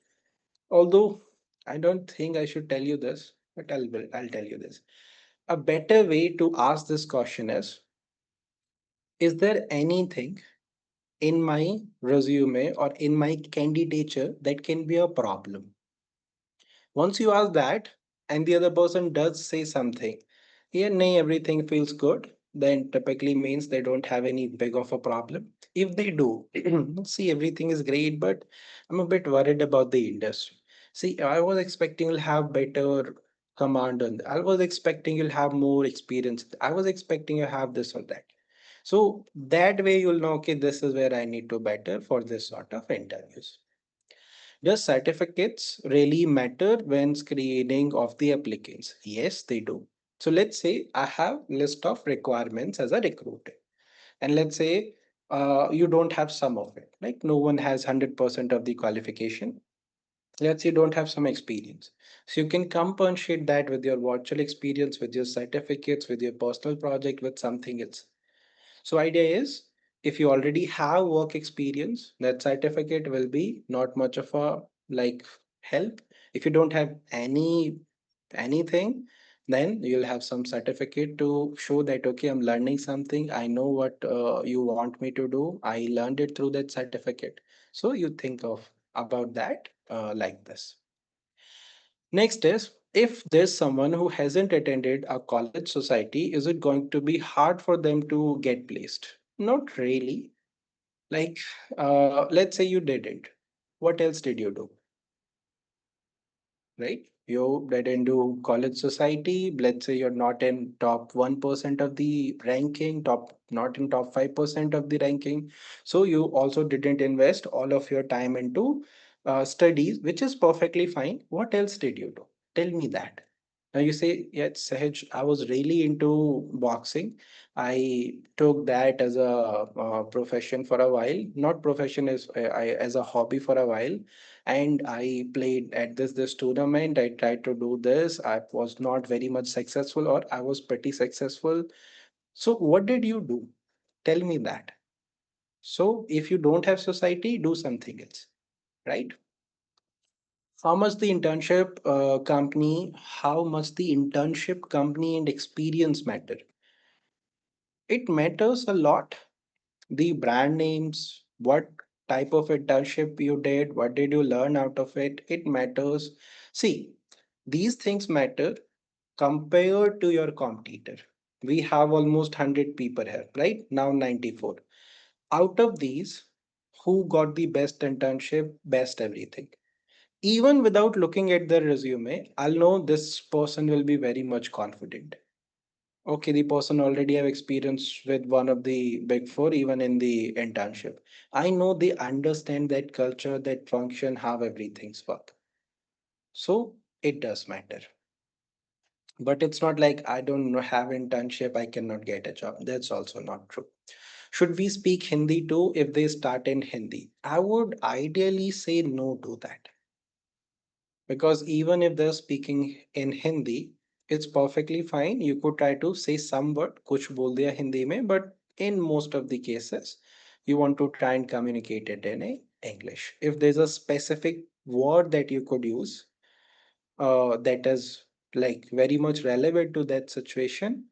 although I don't think I should tell you this, but I'll tell you this. A better way to ask this question is there anything in my resume or in my candidature that can be a problem? Once you ask that, and the other person does say something, yeah, nay, everything feels good, then typically means they don't have any big of a problem. If they do, see, everything is great, but I'm a bit worried about the industry. See, I was expecting you'll have better command on I was expecting you'll have more experience. I was expecting you have this or that. So that way you'll know, okay, this is where I need to better for this sort of interviews. Does certificates really matter when screening of the applicants? Yes, they do. So let's say I have list of requirements as a recruiter, and let's say you don't have some of it. Like no one has 100% of the qualification. Let's say you don't have some experience. So you can compensate that with your virtual experience, with your certificates, with your personal project, with something else. So idea is if you already have work experience, that certificate will be not much of a like help. If you don't have anything, then you'll have some certificate to show that okay, I'm learning something. I know what you want me to do. I learned it through that certificate. So you think of about that like this. Next is if there's someone who hasn't attended a college society, is it going to be hard for them to get placed? Not really. Like, let's say you didn't. What else did you do? Right? You didn't do college society. Let's say you're not in top 1% of the ranking, not in top 5% of the ranking. So you also didn't invest all of your time into studies, which is perfectly fine. What else did you do? Tell me that. Now you say, yes, Sahaj, I was really into boxing. I took that as a profession for a while, not profession as a hobby for a while, and I played at this tournament. I tried to do this. I was not very much successful, or I was pretty successful. So what did you do? Tell me that. So if you don't have society, do something else, right? How much the internship company, how much the internship company and experience matter? It matters a lot. The brand names, what type of internship you did, what did you learn out of it, it matters. See, these things matter compared to your competitor. We have almost 100 people here, right? Now 94. Out of these, who got the best internship, best everything? Even without looking at their resume, I'll know this person will be very much confident. Okay, the person already have experience with one of the big four, even in the internship. I know they understand that culture, that function, how everything's work. So it does matter. But it's not like I don't have internship, I cannot get a job. That's also not true. Should we speak Hindi too if they start in Hindi? I would ideally say no to that. Because even if they're speaking in Hindi, it's perfectly fine. You could try to say some word, kuch bol diya Hindi mein, but in most of the cases, you want to try and communicate it in English. If there's a specific word that you could use, that is like very much relevant to that situation,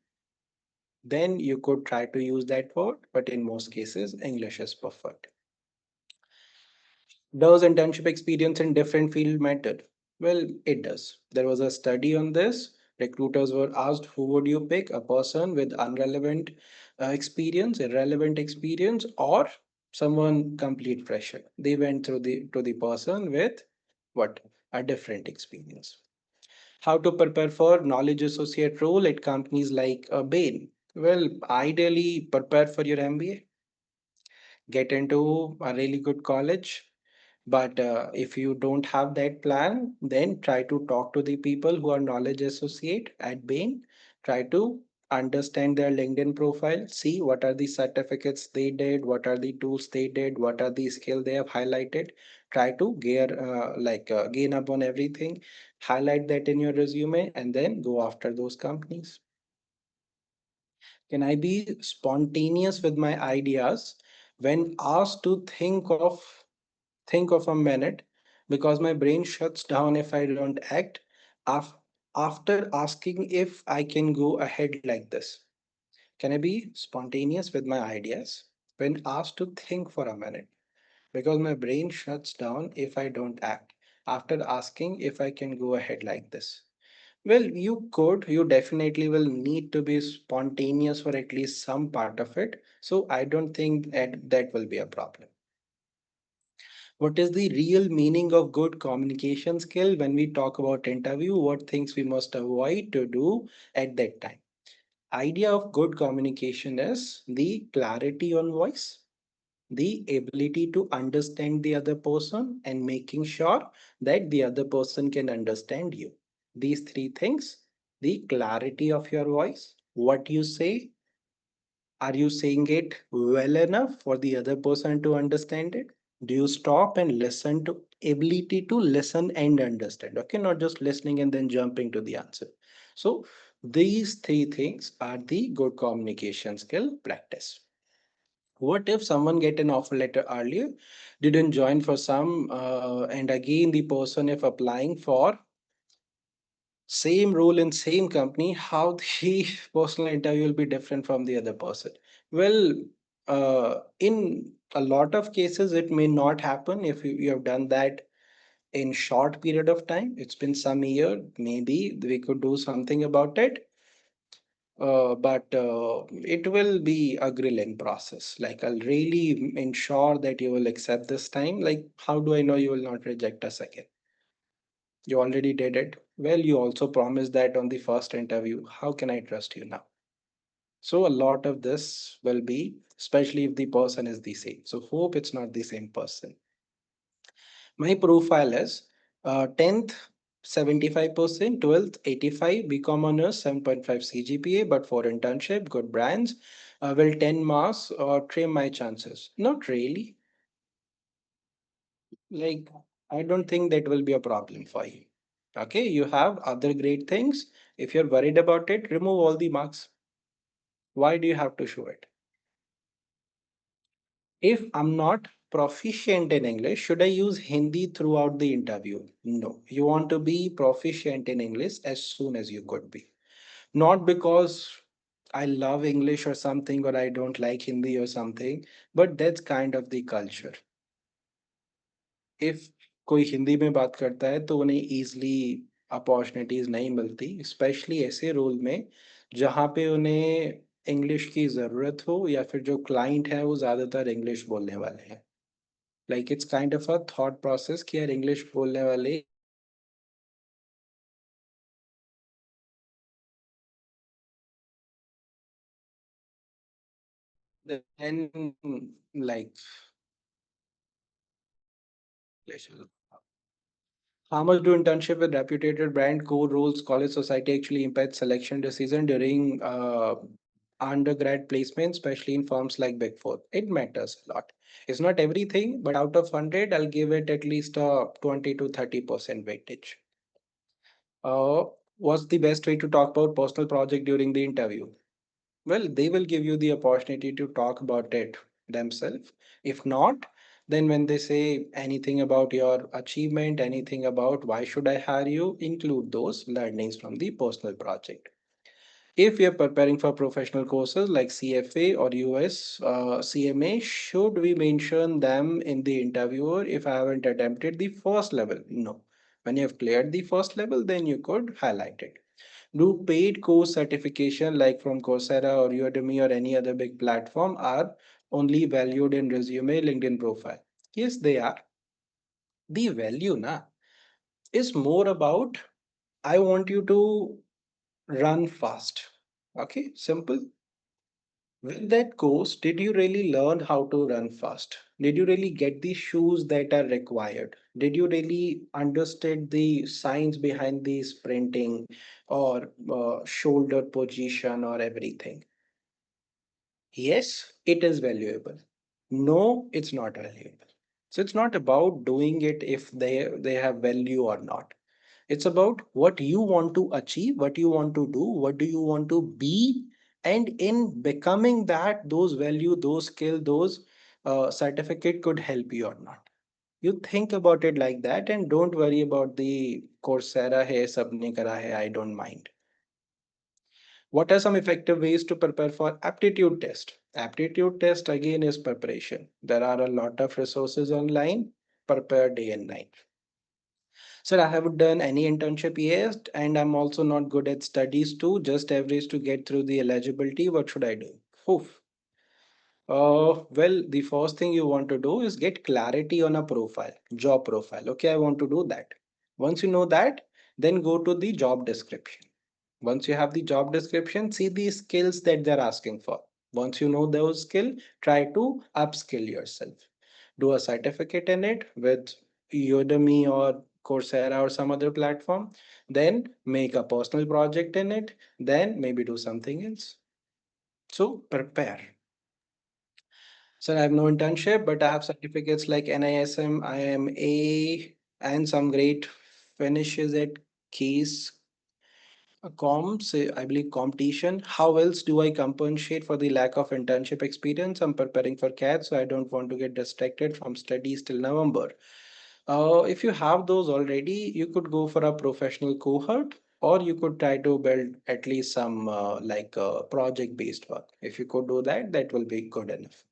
then you could try to use that word. But in most cases, English is preferred. Does internship experience in different field matter? Well, it does. There was a study on this. Recruiters were asked who would you pick, a person with irrelevant experience, or someone complete fresher. They went through the to the person with what a different experience. How to prepare for knowledge associate role at companies like Bain? Well, ideally prepare for your MBA, get into a really good college. But if you don't have that plan, then try to talk to the people who are knowledge associate at Bain. Try to understand their LinkedIn profile, see what are the certificates they did, what are the tools they did, what are the skill they have highlighted. Try to gain up on everything, highlight that in your resume, and then go after those companies. Can I be spontaneous with my ideas when asked to think of a minute because my brain shuts down if I don't act af- after asking if I can go ahead like this? Can I be spontaneous with my ideas when asked to think for a minute because my brain shuts down if I don't act after asking if I can go ahead like this? Well, you definitely will need to be spontaneous for at least some part of it. So I don't think that will be a problem. What is the real meaning of good communication skill when we talk about interview? What things we must avoid to do at that time? Idea of good communication is the clarity on voice, the ability to understand the other person, and making sure that the other person can understand you. These three things: the clarity of your voice, what you say, are you saying it well enough for the other person to understand it? Do you stop and listen? To ability to listen and understand, okay, not just listening and then jumping to the answer. So these three things are the good communication skill practice. What if someone get an offer letter earlier, didn't join for some, and again the person if applying for same role in same company, how the personal interview will be different from the other person? Well, in a lot of cases, it may not happen if you have done that in short period of time. It's been some year, maybe we could do something about it. But it will be a grilling process. Like, I'll really ensure that you will accept this time. Like, how do I know you will not reject us again? You already did it. Well, you also promised that on the first interview. How can I trust you now? So, a lot of this will be, especially if the person is the same. So, hope it's not the same person. My profile is 10th 75%, 12th 85, BCom honors 7.5 CGPA, but for internship, good brands. Will 10 marks trim my chances? Not really. Like, I don't think that will be a problem for you. Okay, you have other great things. If you're worried about it, remove all the marks. Why do you have to show it? If I'm not proficient in English, should I use Hindi throughout the interview? No. You want to be proficient in English as soon as you could be. Not because I love English or something, or I don't like Hindi or something, but that's kind of the culture. If कोई हिंदी में बात करता है तो उन्हें easily opportunities नहीं मिलती, specially ऐसे रोल में जहाँ पे उन्हें इंग्लिश की ज़रूरत हो या फिर जो क्लाइंट है वो ज़्यादातर इंग्लिश बोलने वाले हैं. Like it's kind of a thought process कि यार इंग्लिश बोलने वाले then like how much do internship with reputed brand, core roles, college society actually impact selection decision during undergrad placement, especially in firms like Big Four? It matters a lot. It's not everything, but out of 100, I'll give it at least a 20 to 30% weightage. Uh, what's the best way to talk about personal project during the interview? Well, they will give you the opportunity to talk about it themselves. If not, then when they say anything about your achievement, anything about why should I hire you, include those learnings from the personal project. If you're preparing for professional courses like CFA or US CMA, should we mention them in the interviewer if I haven't attempted the first level? No. When you have cleared the first level, then you could highlight it. Do paid course certification like from Coursera or Udemy or any other big platform are only valued in resume, LinkedIn profile? Yes, they are. The value na is more about I want you to run fast. Okay, simple. With that course, did you really learn how to run fast? Did you really get the shoes that are required? Did you really understand the science behind the sprinting or shoulder position or everything? Yes, it is valuable. No, it's not valuable. So it's not about doing it if they have value or not. It's about what you want to achieve, what you want to do, what do you want to be, and in becoming that, those value, those skill, those certificate could help you or not. You think about it like that, and don't worry about the Coursera hai, sabne kara hai, I don't mind. What are some effective ways to prepare for aptitude test? Aptitude test again is preparation. There are a lot of resources online. Prepare day and night. Sir, I haven't done any internship yet, and I'm also not good at studies too. Just average to get through the eligibility. What should I do? Oof. Well, the first thing you want to do is get clarity on a profile, job profile. Okay, I want to do that. Once you know that, then go to the job description. Once you have the job description, see the skills that they're asking for. Once you know those skills, try to upskill yourself. Do a certificate in it with Udemy or Coursera or some other platform. Then make a personal project in it. Then maybe do something else. So prepare. So I have no internship, but I have certificates like NISM, IMA, and some great finishes at case comms, I believe competition. How else do I compensate for the lack of internship experience? I'm preparing for CAT, so I don't want to get distracted from studies till November. If you have those already, you could go for a professional cohort, or you could try to build at least some project-based work. If you could do that, that will be good enough.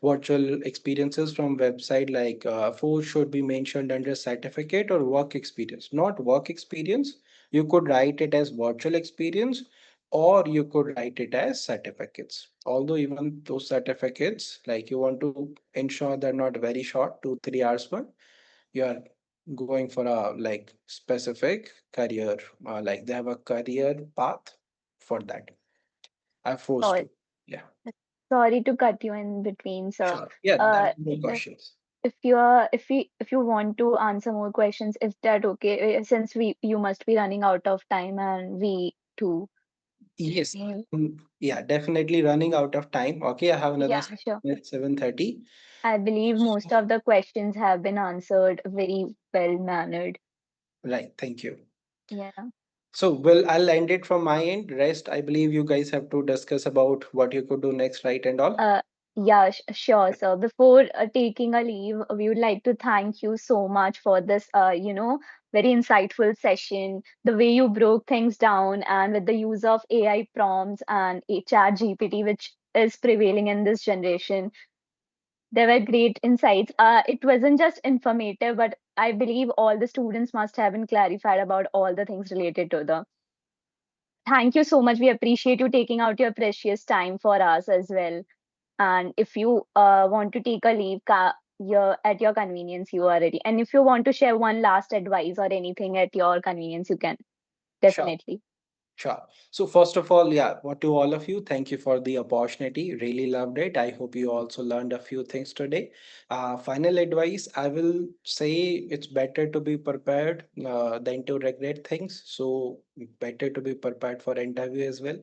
Virtual experiences from website like four should be mentioned under certificate or work experience, not work experience. You could write it as virtual experience, or you could write it as certificates. Although even those certificates, like you want to ensure they're not very short, 2 3 hours one, you are going for a like specific career, like they have a career path for that. I forced Sorry, to. Yeah, sorry to cut you in between, sir. sure. Yeah, I Uh, have no questions. if you want to answer more questions, is that okay? Since you must be running out of time and we too. Yes. Mm, Yeah, definitely running out of time. Okay, I have another yeah, sure. at 7:30. I believe most of the questions have been answered very well mannered. Right, thank you. Yeah. So, well, I'll end it from my end. Rest, I believe you guys have to discuss about what you could do next, right, and all. Uh, yeah, sure, sir. Before taking a leave, we would like to thank you so much for this, very insightful session. The way you broke things down and with the use of AI prompts and a chat GPT, which is prevailing in this generation. There were great insights. It wasn't just informative, but I believe all the students must have been clarified about all the things related to the. Thank you so much. We appreciate you taking out your precious time for us as well. And if you want to take a leave, at your convenience, you are ready. And if you want to share one last advice or anything at your convenience, you can Sure. definitely. Sure. So first of all, yeah, what to all of you, thank you for the opportunity. Really loved it. I hope you also learned a few things today. Final advice, I will say it's better to be prepared than to regret things. So better to be prepared for interview as well.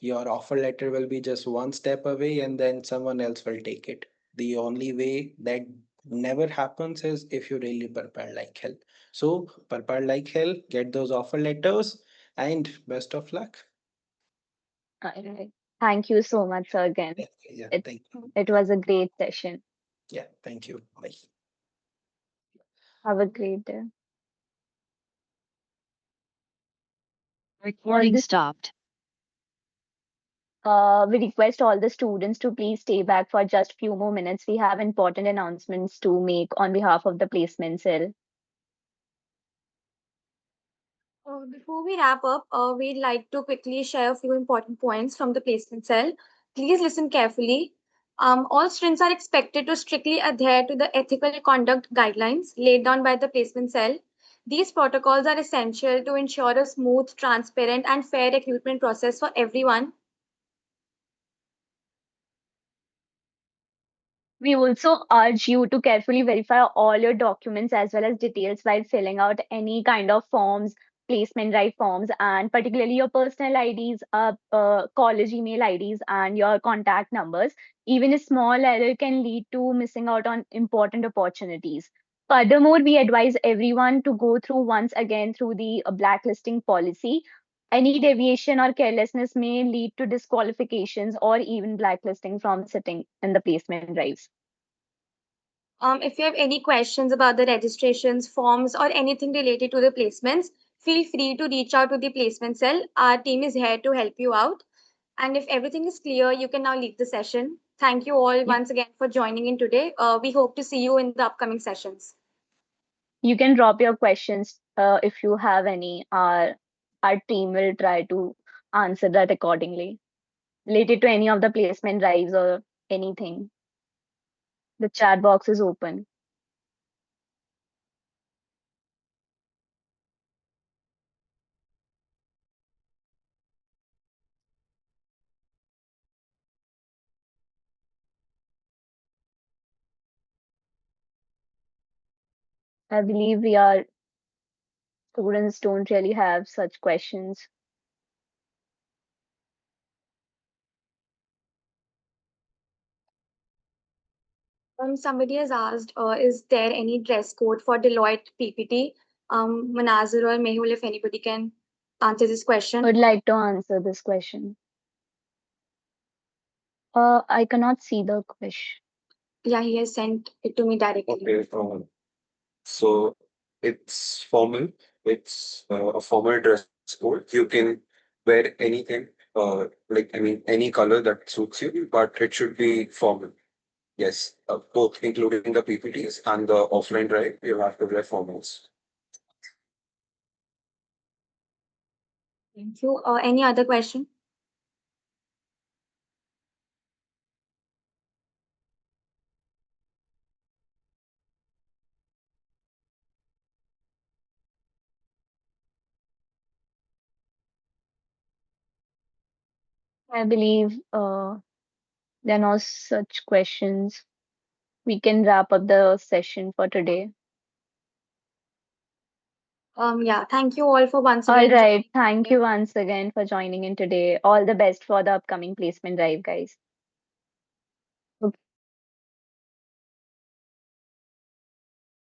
Your offer letter will be just one step away, and then someone else will take it. The only way that never happens is if you really prepare like hell. So prepare like hell, get those offer letters, and best of luck. Alright. Thank you so much, sir, again. Yeah, It, thank you. it was a great session. Yeah, thank you. Bye. Have a great day. All Recording this stopped. We request all the students to please stay back for just few more minutes. We have important announcements to make on behalf of the placement cell. Before we wrap up, we'd like to quickly share a few important points from the placement cell. Please listen carefully. All students are expected to strictly adhere to the ethical conduct guidelines laid down by the placement cell. These protocols are essential to ensure a smooth, transparent, and fair recruitment process for everyone. We also urge you to carefully verify all your documents as well as details while filling out any kind of forms, placement drive forms, and particularly your personal IDs, college email IDs, and your contact numbers. Even a small error can lead to missing out on important opportunities. Furthermore, we advise everyone to go through once again through the blacklisting policy. Any deviation or carelessness may lead to disqualifications or even blacklisting from sitting in the placement drives. If you have any questions about the registrations, forms, or anything related to the placements, feel free to reach out to the placement cell. Our team is here to help you out. And if everything is clear, you can now leave the session. Thank you all once again for joining in today. We hope to see you in the upcoming sessions. You can drop your questions if you have any. Our team will try to answer that accordingly, related to any of the placement drives or anything. The chat box is open. I believe we are students don't really have such questions. Somebody has asked, is there any dress code for Deloitte PPT? Manazir or Mehul, if anybody can answer this question. Would like to answer this question. I cannot see the question. Yeah, he has sent it to me directly. Okay. So it's formal. It's a formal dress code. You can wear anything, any color that suits you, but it should be formal. Yes, both including the PPTs and the offline drive, you have to wear formals. Thank you. Any other question? I believe there are no such questions. We can wrap up the session for today. Yeah, thank you all for once All again right. joining Thank today. you once again for joining in today. All the best for the upcoming placement drive, guys.